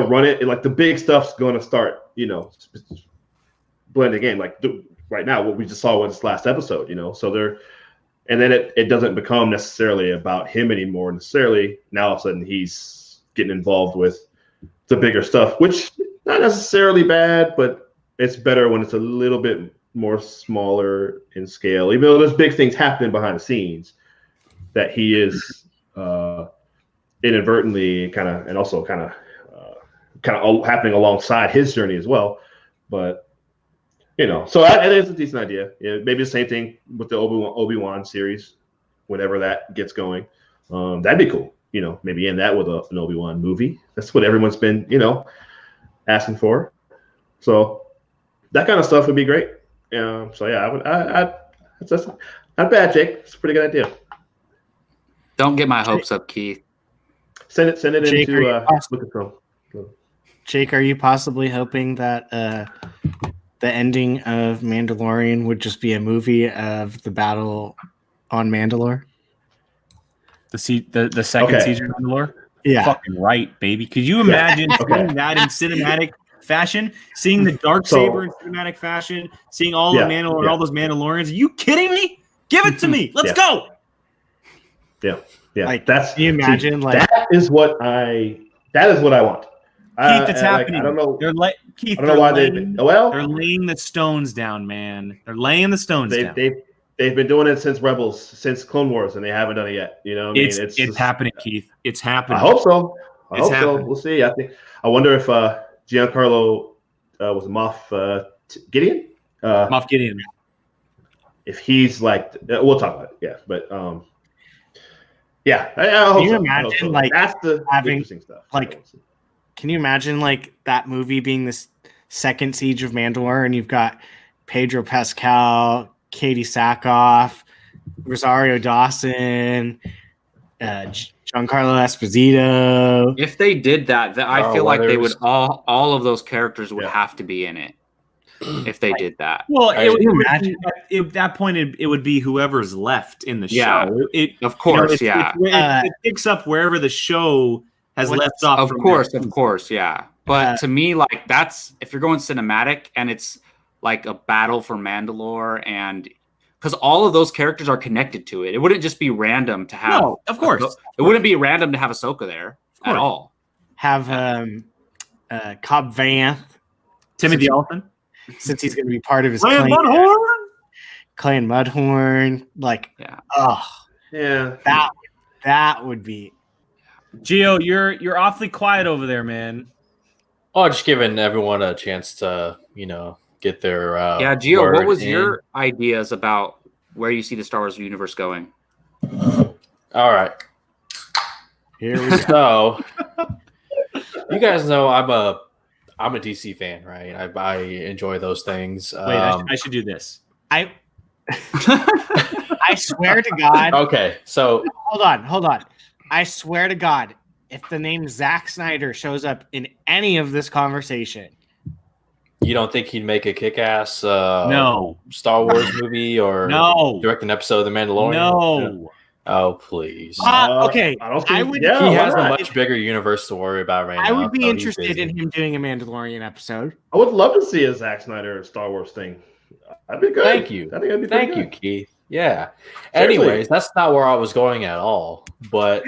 run it, like the big stuff's going to start blending in, like right now what we just saw with this last episode, so they're. And then it doesn't become necessarily about him anymore necessarily. Now all of a sudden he's getting involved with the bigger stuff, which not necessarily bad, but it's better when it's a little bit more smaller in scale. Even though there's big things happening behind the scenes, that he is inadvertently kind of happening alongside his journey as well. But so it is a decent idea. Yeah, maybe the same thing with the Obi-Wan series, whenever that gets going. That'd be cool. Maybe end that with an Obi-Wan movie. That's what everyone's been, asking for. So that kind of stuff would be great. So yeah, that's not bad, Jake. It's a pretty good idea. Don't get my hopes up, Keith. Send it Jake, into Lucasfilm. Jake, are you possibly hoping that the ending of Mandalorian would just be a movie of the battle on Mandalore? The second season of Mandalore? Yeah. Fucking right, baby. Could you imagine seeing that in cinematic fashion? Seeing the Darksaber in cinematic fashion? Seeing all the Mandalore and all those Mandalorians? Are you kidding me? Give it to me. Let's go. Yeah. Yeah. Like, can you imagine that is what I want. Keith, it's happening. I don't know. They're Keith, I don't know why they're laying the stones down, man. They're laying the stones down. They've been doing it since Rebels, since Clone Wars, and they haven't done it yet. It's happening, Keith. It's happening. I hope so. We'll see. I wonder if Giancarlo was Moff Gideon. Moff Gideon. If he's like, we'll talk about it. Yeah, but yeah. I hope Can you so. imagine That's the interesting stuff. Can you imagine that movie being this second Siege of Mandalore, and you've got Pedro Pascal, Katie Sackhoff, Rosario Dawson, Giancarlo Esposito? If they did that, I feel like they would all of those characters would have to be in it. If they did that, well, at that point it would be whoever's left in the show. Of course, it picks up wherever the show has left off. Of course, yeah. But to me, like that's if you're going cinematic and it's like a battle for Mandalore, and because all of those characters are connected to it, it wouldn't just be random to have. No, of course, it wouldn't be random to have Ahsoka there at all. Have Cobb Vanth, Timothy Olyphant, since he's going to be part of his Clan Mudhorn. Like, that would be. Gio, you're awfully quiet over there, man. Oh, just giving everyone a chance to, get their Gio, what was your ideas about where you see the Star Wars universe going? All right. Here we go. So, you guys know I'm a DC fan, right? I enjoy those things. Wait, I should do this. I swear to God. Okay, so hold on. I swear to God, if the name Zack Snyder shows up in any of this conversation, you don't think he'd make a kick-ass Star Wars movie or direct an episode of The Mandalorian? No. Oh, please. Okay. He has a much bigger universe to worry about right now. I would be interested in him doing a Mandalorian episode. I would love to see a Zack Snyder Star Wars thing. That'd be good. Thank you. I think that'd be Thank you, Keith. Yeah. Seriously. Anyways, that's not where I was going at all. But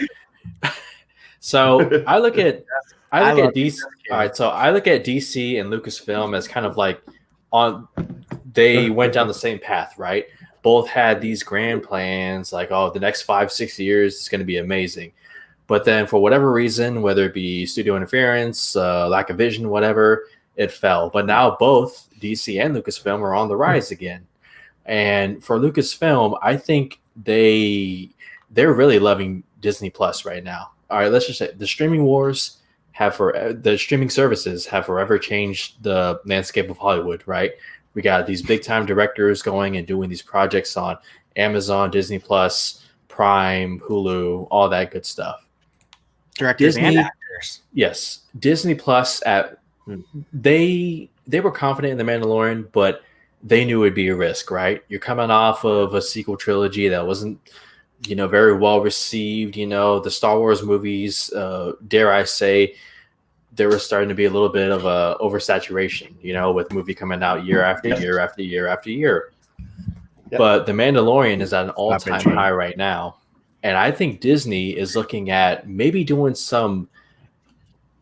So I look at love DC. All right, so I look at DC and Lucasfilm as kind of like they went down the same path, right? Both had these grand plans, like, oh, the next 5-6 years is going to be amazing. But then for whatever reason, whether it be studio interference, lack of vision, whatever, it fell. But now both DC and Lucasfilm are on the rise again. And for Lucasfilm, I think they're really loving Disney Plus right now. All right, let's just say the streaming wars the streaming services have forever changed the landscape of Hollywood, right? We got these big time directors going and doing these projects on Amazon, Disney Plus, Prime, Hulu, all that good stuff. Directors Disney, and actors. Yes, Disney Plus they were confident in The Mandalorian, but they knew it'd be a risk, right? You're coming off of a sequel trilogy that wasn't, very well received. The Star Wars movies, dare I say, there was starting to be a little bit of a oversaturation, with movie coming out year after year after year after year. Yep. But The Mandalorian is at an all-time high right now. And I think Disney is looking at maybe doing some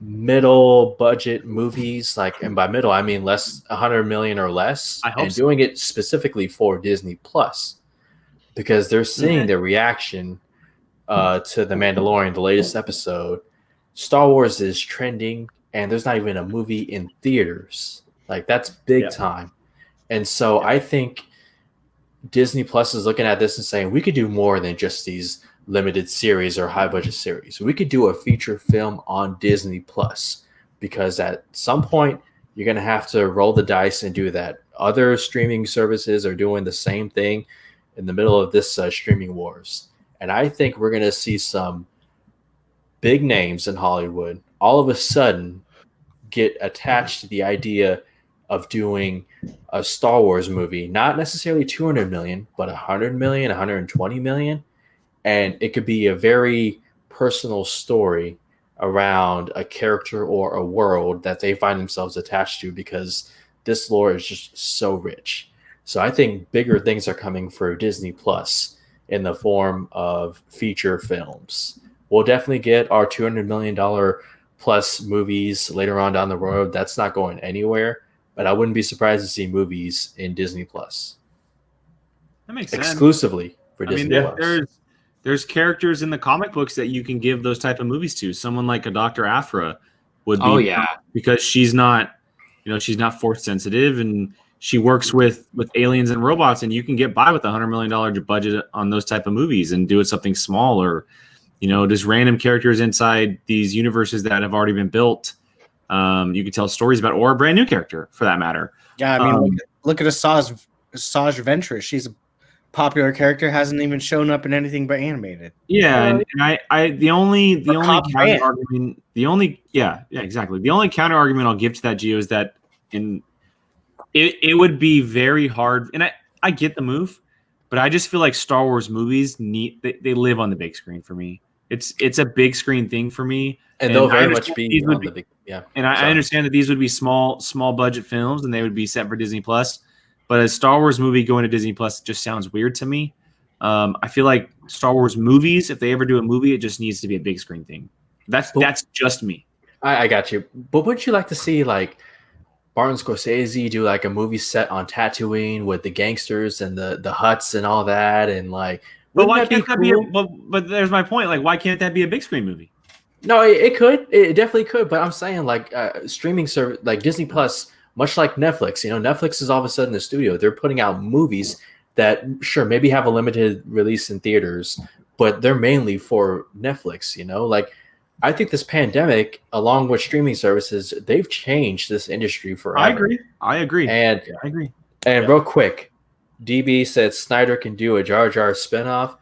middle budget movies, and by middle I mean less, 100 million or less, and doing it specifically for Disney Plus, because they're seeing the reaction to The Mandalorian, the latest episode. Star Wars is trending, and there's not even a movie in theaters. That's big time. And so I think Disney Plus is looking at this and saying, we could do more than just these limited series or high budget series. We could do a feature film on Disney Plus, because at some point you're going to have to roll the dice and do that. Other streaming services are doing the same thing in the middle of this streaming wars. And I think we're going to see some big names in Hollywood all of a sudden get attached to the idea of doing a Star Wars movie, not necessarily 200 million, but 100 million, 120 million. And it could be a very personal story around a character or a world that they find themselves attached to, because this lore is just so rich. So I think bigger things are coming for Disney Plus in the form of feature films. We'll definitely get our $200 million plus movies later on down the road. That's not going anywhere, but I wouldn't be surprised to see movies in Disney Plus. That makes sense. Exclusively for Disney Plus. There's characters in the comic books that you can give those type of movies to. Someone like a Dr. Aphra would be, because she's not force sensitive, and she works with aliens and robots, and you can get by with $100 million budget on those type of movies and do it something small, or just random characters inside these universes that have already been built. You can tell stories about, or a brand new character for that matter. Yeah, I mean, look at Asajj Ventress. She's a popular character, hasn't even shown up in anything but animated. Yeah, and the only counter argument, exactly. The only counter argument I'll give to that, Gio, is that it would be very hard, and I get the move, but I just feel like Star Wars movies they live on the big screen for me. It's a big screen thing for me, and they'll very much be on the big. Yeah, and I understand that these would be small budget films, and they would be set for Disney Plus. But a Star Wars movie going to Disney Plus just sounds weird to me. I feel like Star Wars movies, if they ever do a movie, it just needs to be a big screen thing. That's just me. I got you. But wouldn't you like to see Martin Scorsese do a movie set on Tatooine with the gangsters and the huts and all that, and But why can't that be? But there's my point. Why can't that be a big screen movie? No, it could. It definitely could. But I'm saying streaming service like Disney Plus. Much like Netflix, Netflix is all of a sudden the studio. They're putting out movies that, sure, maybe have a limited release in theaters, but they're mainly for Netflix, I think this pandemic, along with streaming services, they've changed this industry forever. I agree. And real quick, DB said Snyder can do a Jar Jar spinoff.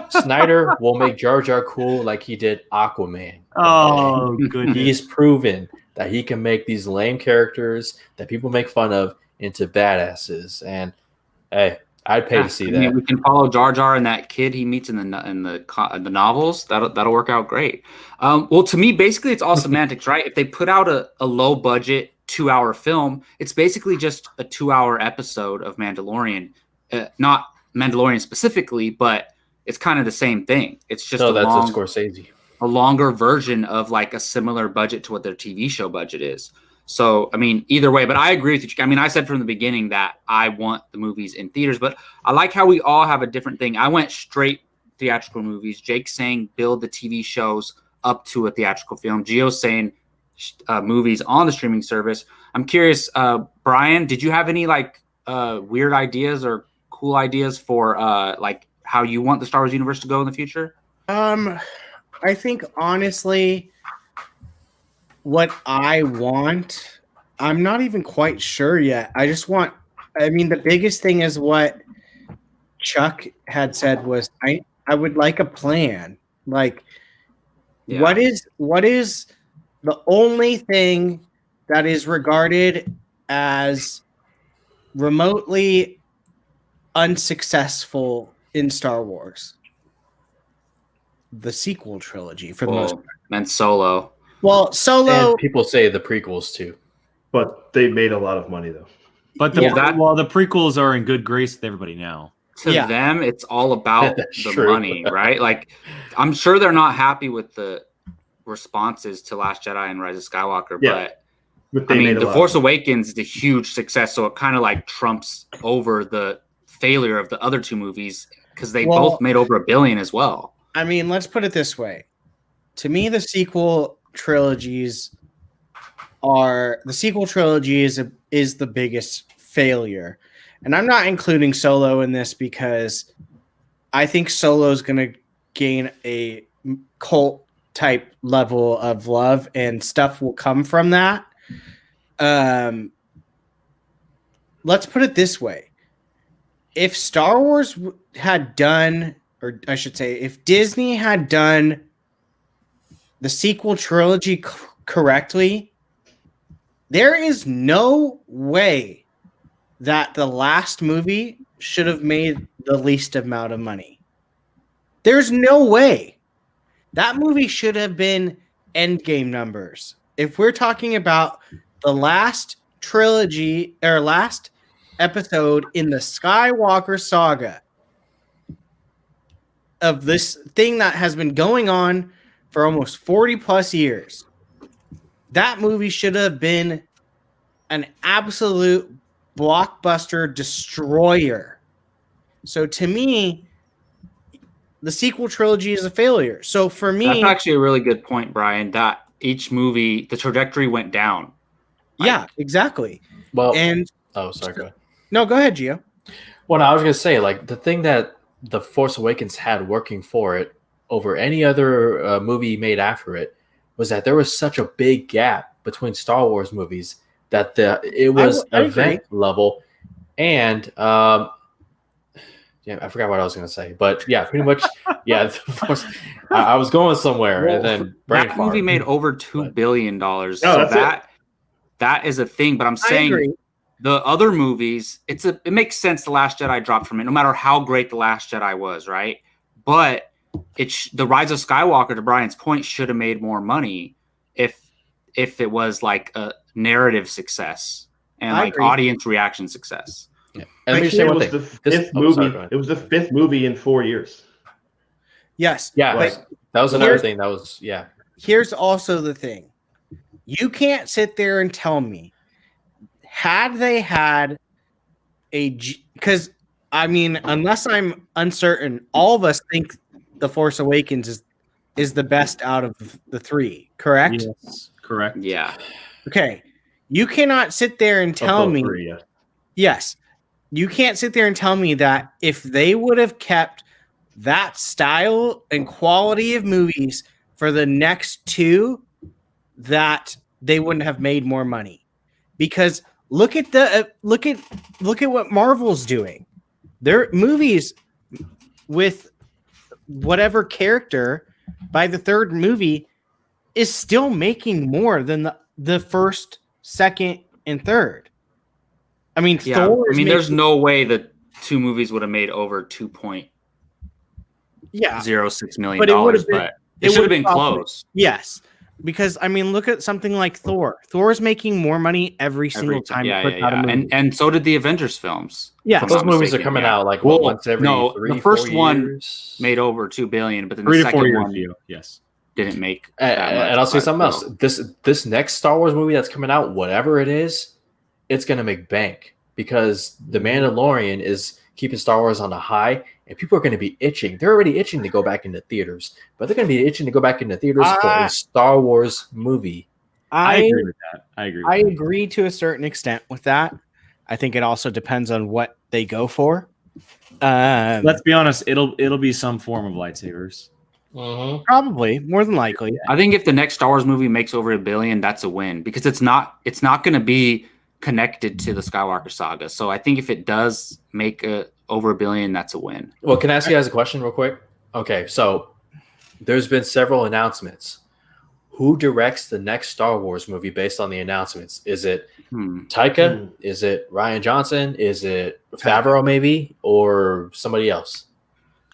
Snyder will make Jar Jar cool like he did Aquaman. Oh, goodness. He's proven that he can make these lame characters that people make fun of into badasses. And hey, I'd pay to see that. We can follow Jar Jar and that kid he meets in the novels. That'll work out great. Well, to me, basically, it's all semantics, right? If they put out a low budget 2-hour film, it's basically just a 2-hour episode of Mandalorian. Not Mandalorian specifically, but it's kind of the same thing. It's just that's a Scorsese. a longer version of like a similar budget to what their TV show budget is. So, I mean, either way, but I agree with you. I mean, I said from the beginning that I want the movies in theaters, but I like how we all have a different thing. I went straight theatrical movies. Jake's saying build the TV shows up to a theatrical film. Gio's saying movies on the streaming service. I'm curious, Brian, did you have any like weird ideas or cool ideas for like how you want the Star Wars universe to go in the future? I think honestly, what I want, I'm not even quite sure yet. I mean, the biggest thing is what Chuck had said was I would like a plan. Like, what is the only thing that is regarded as remotely unsuccessful in Star Wars? The sequel trilogy, for the most part. And Solo. Well, Solo. And people say the prequels too. But they made a lot of money though. But the prequels are in good grace with everybody now. To them, it's all about the money, right? Like, I'm sure they're not happy with the responses to Last Jedi and Rise of Skywalker, but I mean, The Force Awakens is a huge success, so it kind of like trumps over the failure of the other two movies because they both made over $1 billion as well. I mean, let's put it this way. To me, the sequel trilogy is the biggest failure. And I'm not including Solo in this because I think Solo is going to gain a cult type level of love and stuff will come from that. Let's put it this way. If Star Wars had done, or I should say, if Disney had done the sequel trilogy correctly, there is no way that the last movie should have made the least amount of money. There's no way. That movie should have been Endgame numbers. If we're talking about the last trilogy or last episode in the Skywalker saga of this thing that has been going on for almost 40 plus years, that movie should have been an absolute blockbuster destroyer. So to me, the sequel trilogy is a failure. So for me, that's actually a really good point, Brian, that each movie, the trajectory went down. Yeah, exactly. Well, sorry, go ahead. No, go ahead, Gio. Well, no, I was going to say, like, the thing that The Force Awakens had working for it over any other movie made after it was that there was such a big gap between Star Wars movies that it was event level. And, I forgot what I was going to say. But, yeah, pretty much, I was going somewhere. And then that movie made over $2 billion. So that is a thing. But I'm saying the other movies, it makes sense The Last Jedi dropped from it, no matter how great The Last Jedi was, right? But the Rise of Skywalker, to Brian's point, should have made more money if it was like a narrative success and like audience reaction success. Yeah. And let me say one thing. It was the fifth movie in 4 years. Yes. Yeah. That was another thing. That was, yeah. Here's also the thing. You can't sit there and tell me, had they had because I mean, unless I'm uncertain, all of us think The Force Awakens is the best out of the three, correct? Yes, correct. Yeah. Okay. You cannot sit there and tell me. Yes. You can't sit there and tell me that if they would have kept that style and quality of movies for the next two, that they wouldn't have made more money. Because look at what Marvel's doing. Their movies with whatever character by the third movie is still making more than the first, second, and third. I mean, there's no way that two movies would have made over $2.06 million, but it should have been close. Yes. Because, I mean, look at something like Thor. Thor's making more money every single time. And so did the Avengers films. Yeah. Those movies are coming out like once every 3-4 years. The first one made over $2 billion, but then 3 the to 4 second years one, view. Yes. didn't make. And I'll say something else. This next Star Wars movie that's coming out, whatever it is, it's gonna make bank because The Mandalorian is keeping Star Wars on a high, and people are going to be itching. They're already itching to go back into theaters, but they're going to be itching to go back into theaters for a Star Wars movie. I agree with that. I agree to a certain extent with that. I think it also depends on what they go for. Let's be honest; it'll be some form of lightsabers. Probably, more than likely. I think if the next Star Wars movie makes over $1 billion, that's a win because it's not going to be connected to the Skywalker saga. So I think if it does make over $1 billion, that's a win. Well, can I ask you guys a question real quick? Okay, so there's been several announcements. Who directs the next Star Wars movie based on the announcements? Is it Taika? Is it Rian Johnson? Is it Favreau maybe? Or somebody else?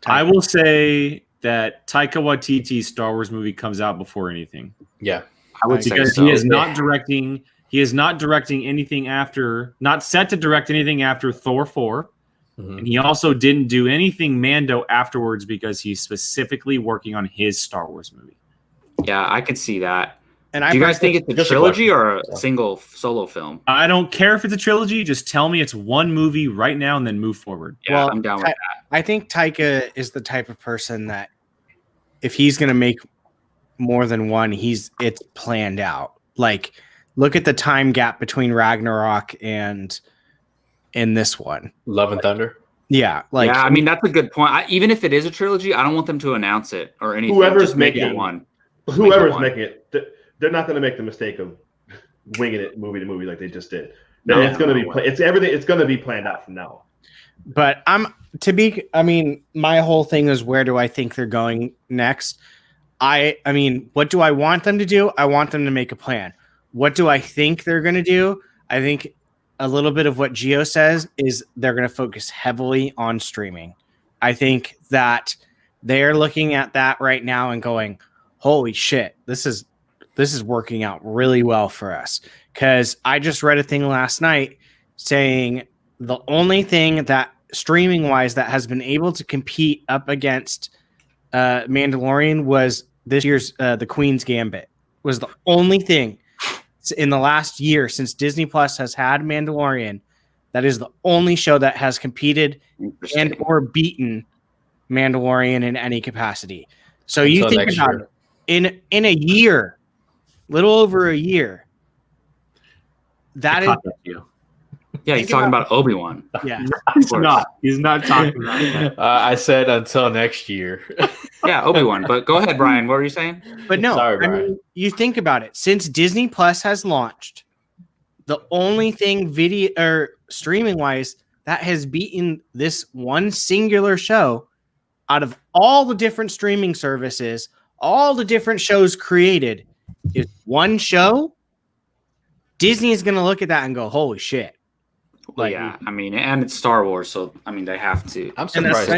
I will say that Taika Waititi's Star Wars movie comes out before anything. Yeah. I would say because so. He is not directing anything after, not set to direct anything after Thor 4. And he also didn't do anything Mando afterwards because he's specifically working on his Star Wars movie. Yeah, I could see that. And do you guys think it's a trilogy or a single solo film? I don't care if it's a trilogy. Just tell me it's one movie right now and then move forward. Yeah, I'm down with that. I think Taika is the type of person that if he's going to make more than one, it's planned out. Like, look at the time gap between Ragnarok and this one. Love and Thunder. Yeah, I mean that's a good point. Even if it is a trilogy, I don't want them to announce it or anything. Whoever's making it, they're not going to make the mistake of winging it movie to movie like they just did. It's going to be it's everything. It's going to be planned out from now on. But my whole thing is where do I think they're going next? I mean, what do I want them to do? I want them to make a plan. What do I think they're going to do? I think a little bit of what Gio says is they're going to focus heavily on streaming. I think that they're looking at that right now and going, holy shit, this is working out really well for us. Because I just read a thing last night saying the only thing that streaming wise that has been able to compete up against Mandalorian was this year's The Queen's Gambit was the only thing in the last year since Disney Plus has had Mandalorian. That is the only show that has competed and or beaten Mandalorian in any capacity. So you think about it, in a year, little over a year. That is you. Yeah, he's talking about Obi-Wan. Yeah, he's not talking about that. I said until next year. Yeah, Obi-Wan. But go ahead, Brian. What were you saying? But no, Sorry, Brian. I mean, you think about it. Since Disney Plus has launched, the only thing video or streaming wise that has beaten this one singular show out of all the different streaming services, all the different shows created, is one show. Disney is going to look at that and go, "Holy shit!" Like, yeah, I mean, and it's Star Wars, so I mean, they have to. I'm surprised.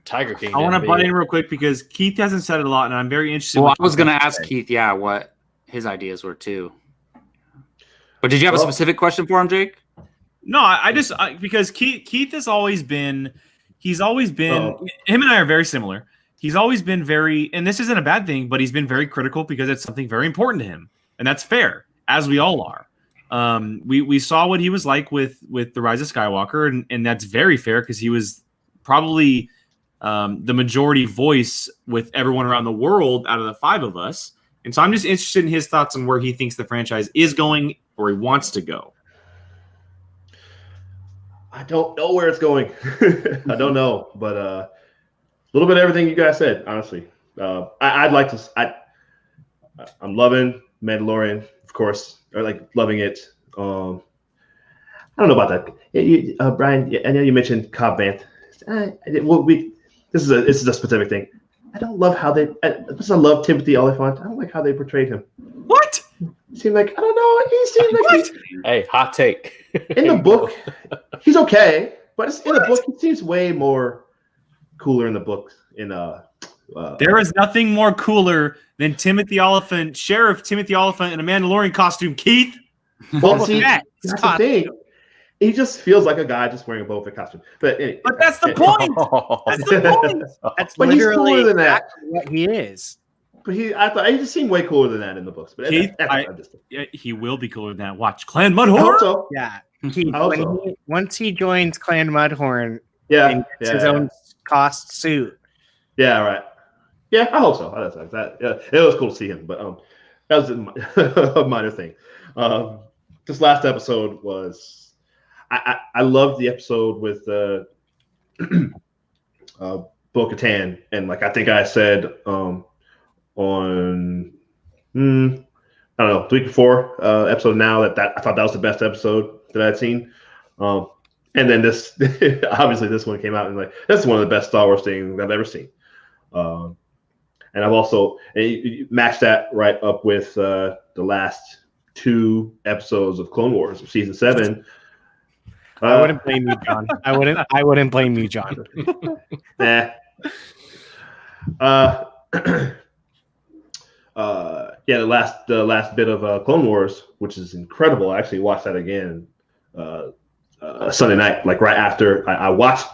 Tiger King. I want to butt in real quick because Keith hasn't said it a lot, and I'm very interested. Well, I was going to ask Keith, what his ideas were too. But did you have a specific question for him, Jake? No, I just because Keith has always been. He's always been. Him and I are very similar. He's always been very, and this isn't a bad thing, but he's been very critical because it's something very important to him, and that's fair, as we all are. We saw what he was like with the Rise of Skywalker, and that's very fair because he was probably the majority voice with everyone around the world out of the five of us. And so I'm just interested in his thoughts on where he thinks the franchise is going or he wants to go. I don't know where it's going. I don't know, but a little bit of everything you guys said, honestly. I'd like to. I'm loving Mandalorian, of course. Or like loving it. I don't know about that. Brian, I know you mentioned Cobb Vanth. This is a specific thing. I don't love how they. I love Timothy Olyphant. I don't like how they portrayed him. What? He seemed like I don't know. He seemed like hey, hot take. In the book, he's okay, but in the book, he seems way more cooler in the book. There is nothing more cooler than Sheriff Timothy Oliphant in a Mandalorian costume, Keith. Well, see, that's the thing. He just feels like a guy just wearing a Boba Fett costume. But anyway, that's the point. That's the point. That's literally what he is. but I thought he just seemed way cooler than that in the books. But he will be cooler than that. Watch Clan I Mudhorn. hope so. Yeah. Once he joins Clan Mudhorn, and gets his own cost suit. Yeah, right. Yeah, I hope so. It was cool to see him, but that was a minor thing. This last episode was I loved the episode with Bo-Katan, and like I think I said on I don't know, the week before episode now that I thought that was the best episode that I'd seen. And then this obviously this one came out and like that's one of the best Star Wars things I've ever seen. And I've also matched that right up with the last 2 episodes of Clone Wars of season 7. I wouldn't blame you, John. I wouldn't blame you, John. Nah. The last bit of Clone Wars, which is incredible. I actually watched that again Sunday night, like right after I watched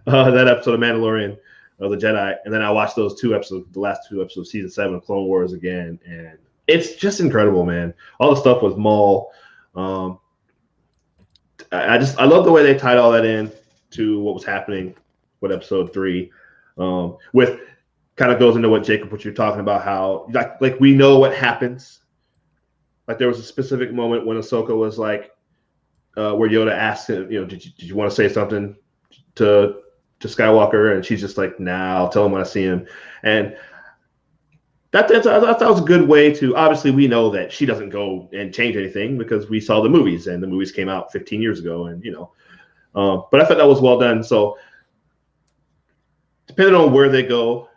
that episode of Mandalorian of the Jedi, and then I watched those 2 episodes, the last 2 episodes of season 7 of Clone Wars again, and it's just incredible, man. All the stuff with Maul. I love the way they tied all that in to what was happening with episode 3. With kind of goes into what Jacob, what you're talking about, how like we know what happens. Like there was a specific moment when Ahsoka was like, where Yoda asked him, did you want to say something to Skywalker? And she's just like, nah, I'll tell him when I see him. And I thought that was a good way to, obviously we know that she doesn't go and change anything because we saw the movies and the movies came out 15 years ago and, but I thought that was well done. So depending on where they go,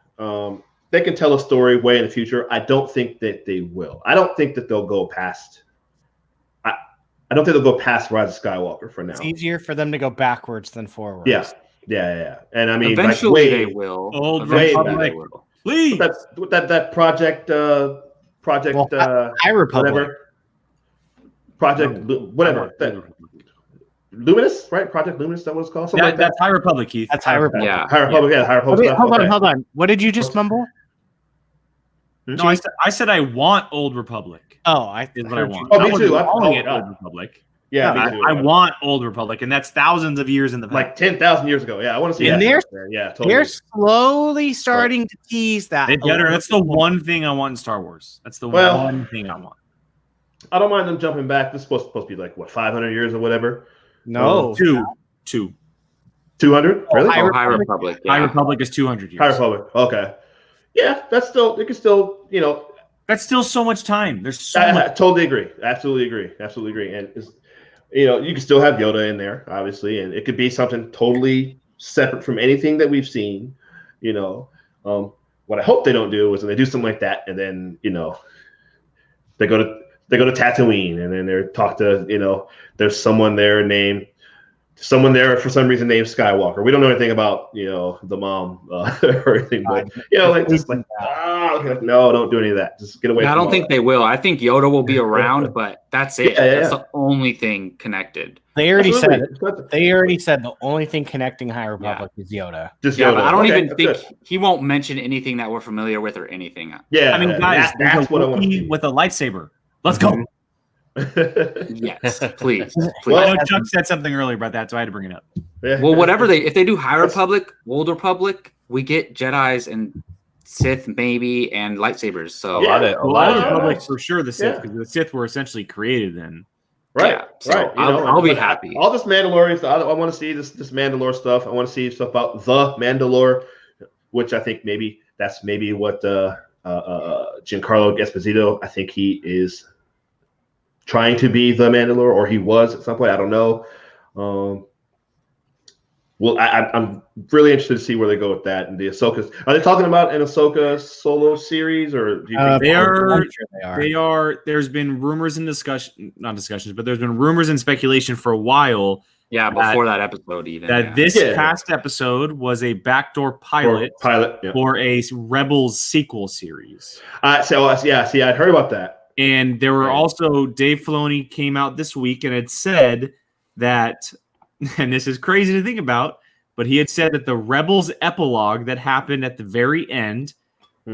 they can tell a story way in the future. I don't think that they will. I don't think that they'll go past, I don't think they'll go past Rise of Skywalker for now. It's easier for them to go backwards than forwards. Yeah. And I mean, eventually they will. Old Republic. Please. That project, High Republic. Whatever. Luminous, right? Project Luminous, that was called? Something like that. That's High Republic, Keith. That's High Republic. Yeah. High Republic, High Republic stuff. Hold on. What did you just mumble? No, I said I want Old Republic. Oh, is what I want. Oh, me too. I'm calling it Old Republic. Yeah, me too. I want Old Republic, and that's thousands of years in the past. Like 10,000 years ago. Yeah, I want to see and that. Totally. They're slowly starting to tease that. That's the one thing I want in Star Wars. That's the one thing I want. I don't mind them jumping back. This is supposed to be like, 500 years or whatever? No. 200? Really? High Republic. Yeah. High Republic is 200 years. High Republic. Okay. Yeah, that's still, it can still, That's still so much time. There's so I totally agree. Absolutely agree. And you can still have Yoda in there, obviously, and it could be something totally separate from anything that we've seen. What I hope they don't do is when they do something like that, and then they go to Tatooine, and then they talk to there's someone there for some reason named Skywalker. We don't know anything about the mom or anything, but no, don't do any of that. Just get away. I don't think they will. I think Yoda will be around, but that's it. That's the only thing connected. They already said it. They already said the only thing connecting High Republic is Yoda. Just Yoda. But I don't even think he won't mention anything that we're familiar with or anything. Yeah, I mean, guys, that's what I want to see with a lightsaber. Let's go. Yes, please. Well, I know Chuck said something earlier about that, so I had to bring it up. Well, if they do High Republic, Old Republic, we get Jedis and Sith maybe and lightsabers. So Old Republic for sure. The Sith, because the Sith were essentially created then. Right. Yeah, so I'll be happy. All this Mandalorian stuff. I want to see this Mandalore stuff. I want to see stuff about the Mandalore, which I think that's what Giancarlo Esposito. I think he is trying to be the Mandalore, or he was at some point. I don't know. I'm really interested to see where they go with that. And the Ahsoka. Are they talking about an Ahsoka solo series, or do you think they are? There's been rumors and not discussions, but there's been rumors and speculation for a while. Yeah, before that episode, even this past episode was a backdoor pilot for a Rebels sequel series. See, I'd heard about that. And there were also Dave Filoni came out this week and had said that, and this is crazy to think about, but he had said that the Rebels epilogue that happened at the very end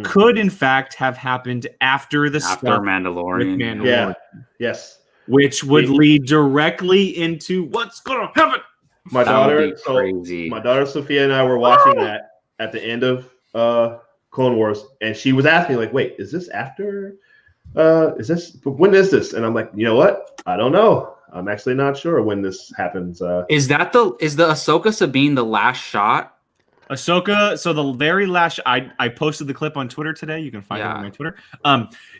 could in fact have happened after Mandalorian. Yeah. Yes. Which would lead directly into what's gonna happen. My That would daughter, be crazy. my daughter Sophia and I were watching that at the end of Clone Wars, and she was asking like, "Wait, is this after? When is this?" And I'm like, "You know what? I don't know. I'm actually not sure when this happens." Is the Ahsoka Sabine the last shot? Ahsoka. So the very last, I posted the clip on Twitter today. You can find it on my Twitter.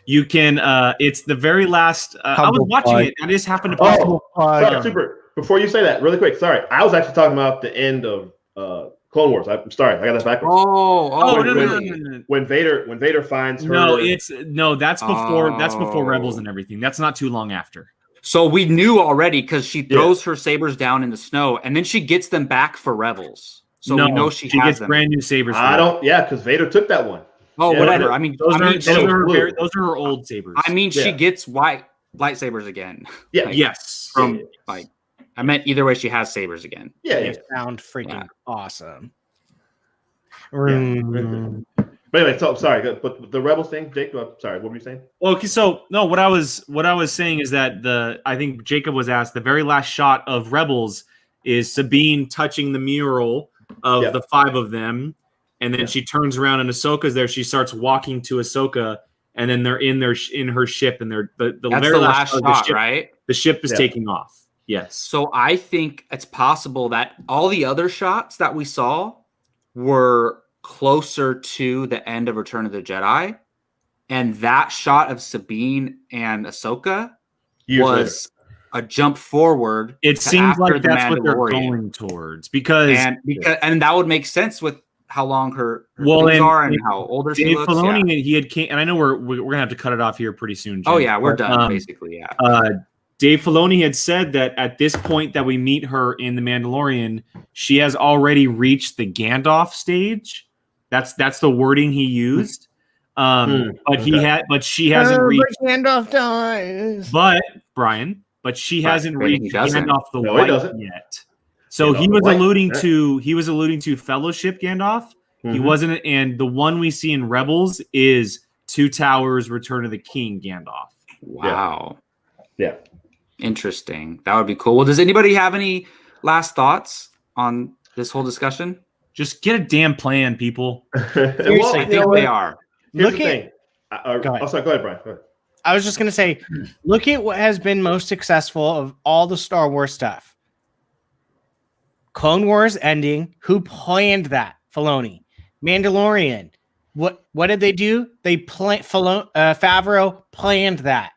You can. It's the very last. I was watching it. I just happened to. Sorry, super. Before you say that, really quick. Sorry, I was actually talking about the end of Clone Wars. I'm sorry, I got that backwards. No. When Vader finds her. That's before Rebels and everything. That's not too long after. So we knew already because she throws her sabers down in the snow, and then she gets them back for Rebels. So we know she has gets them. brand new sabers. Because Vader took that one. Oh, whatever. I mean, those are her old sabers. I mean, she gets white lightsabers again. Yeah. Yes. I meant either way, she has sabers again. Yeah. It sound freaking awesome. But anyway, so sorry, but the Rebels thing, Jake. Sorry, what were you saying? Well, okay, so no, what I was saying is that I think Jacob was asked the very last shot of Rebels is Sabine touching the mural of the 5 of them, and then she turns around and Ahsoka's there. She starts walking to Ahsoka, and then they're in her ship, and they're the very last shot, the ship, right? The ship is taking off. Yes. So I think it's possible that all the other shots that we saw were closer to the end of Return of the Jedi, and that shot of Sabine and Ahsoka was a jump forward. It seems like that's what they're going towards because that would make sense with how long her things are and how older she looks. Filoni, and I know we're gonna have to cut it off here pretty soon. Jim, we're done basically. Yeah. Dave Filoni had said that at this point that we meet her in The Mandalorian, she has already reached the Gandalf stage. That's the wording he used. But she hasn't reached Gandalf dies. But she hasn't reached Gandalf the White yet. So he was alluding to Fellowship Gandalf. Mm-hmm. He wasn't, and the one we see in Rebels is Two Towers: Return of the King Gandalf. Wow. Yeah. Interesting. That would be cool. Well, does anybody have any last thoughts on this whole discussion? Just get a damn plan, people. I think they are. Here's the thing. Go ahead, Brian. Go ahead. I was just going to say, look at what has been most successful of all the Star Wars stuff. Clone Wars ending. Who planned that? Filoni. Mandalorian. What did they do? Favreau planned that.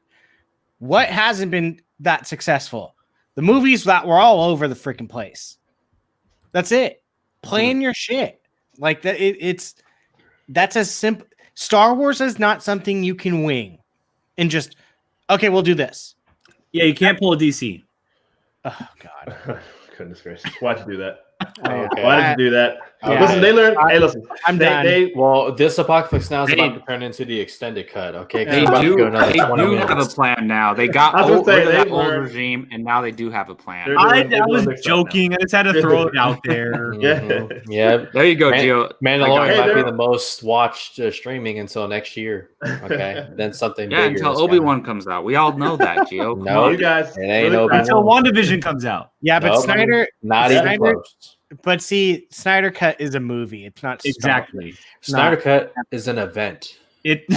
What hasn't been that successful? The movies that were all over the freaking place. That's it. Plan your shit. Like that. That's as simple. Star Wars is not something you can wing and just, okay, we'll do this. Yeah, you can't pull a DC. Oh, God. Goodness gracious. Why'd you do that? Okay. Why did you do that? Yeah. Listen, they learned. Hey, listen. I'm done. Well, this Apocaflix now is about to turn into the extended cut. Okay, They do have a plan now. They got rid of that old regime, and now they do have a plan. I was joking. I just had to throw it out there. Yeah. There you go, Gio. Mandalorian might be the most watched streaming until next year. Okay, then something. Yeah, until Obi-Wan comes out. We all know that, Gio. No, you guys. It ain't Obi-Wan. Until WandaVision comes out. Yeah, but Snyder. Not even close. But see, Snyder Cut is a movie. It's not exactly. Snyder Cut is an event.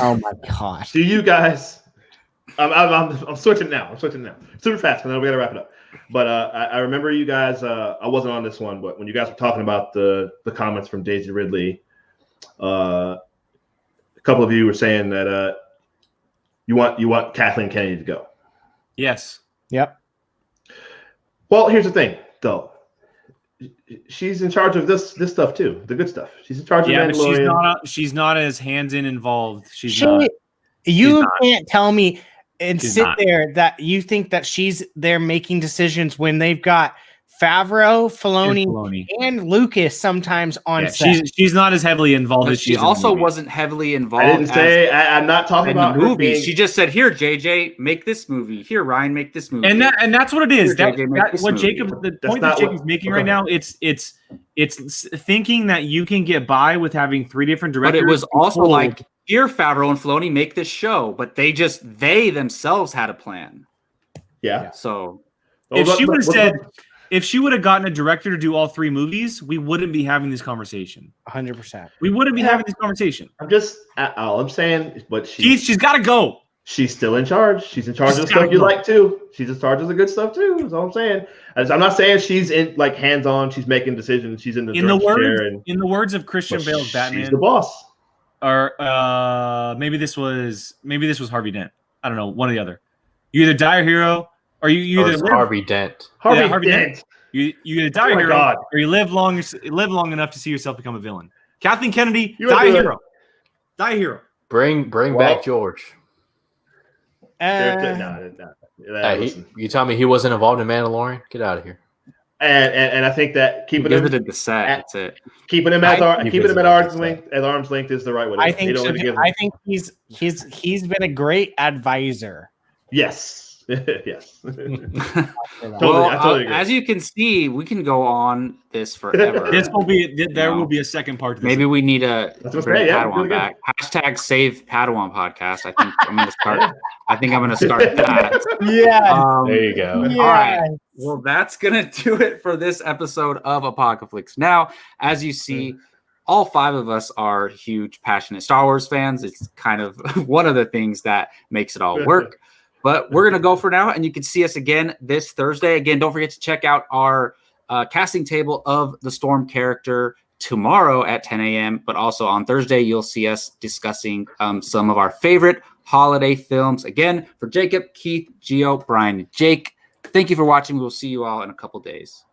Oh my gosh. Do you guys? I'm switching now. Super fast, and then we gotta wrap it up. But I remember you guys. I wasn't on this one, but when you guys were talking about the comments from Daisy Ridley, a couple of you were saying that you want Kathleen Kennedy to go. Yes. Yep. Well, here's the thing, though. She's in charge of this stuff too, the good stuff. She's in charge of Mandalorian. But she's not as hands-in involved. You can't tell me and sit there that you think that she's there making decisions when they've got Favreau, Filoni, and Lucas sometimes on set. She's not as heavily involved as she also wasn't heavily involved. I didn't say I'm not talking about the movie. She just said, "Here, JJ, make this movie. Here, Ryan, make this movie." And that's what it is. Here, The point that Jacob's making right now, it's thinking that you can get by with having 3 different directors. But it was also like, here, Favreau and Filoni, make this show. But they themselves had a plan. Yeah. So if she would have gotten a director to do all 3 movies, we wouldn't be having this conversation. 100%. We wouldn't be having this conversation. All I'm saying, but she's got to go. She's still in charge. She's in charge of the stuff you like too. She's in charge of the good stuff too. That's all I'm saying. I'm not saying she's in like hands on. She's making decisions. She's in the chair. In the words of Christian Bale's Batman, she's the boss. Or maybe this was Harvey Dent. I don't know. One or the other. You either die a hero. Or you either live, Harvey Dent. Harvey Dent. You either die a hero, or you live long enough to see yourself become a villain. Kathleen Kennedy, die a hero. Die a hero. Bring back George. You tell me he wasn't involved in Mandalorian? Get out of here. And I think that keeping him the set. That's it. Keeping him at arm's length is the right way. I think he's been a great advisor. Yes. Yes. Totally as you can see, we can go on this forever. There will be a second part to this. Maybe we need to bring Padawan back. Hashtag save Padawan podcast. I think I'm going to start. I think I'm going to start that. Yeah. There you go. Yes. All right. Well, that's going to do it for this episode of Apocaflix. Now, as you see, all 5 of us are huge, passionate Star Wars fans. It's kind of one of the things that makes it all work. But we're going to go for now, and you can see us again this Thursday. Again, don't forget to check out our casting table of the Storm character tomorrow at 10 a.m. But also on Thursday, you'll see us discussing some of our favorite holiday films. Again, for Jacob, Keith, Gio, Brian, and Jake, thank you for watching. We'll see you all in a couple days.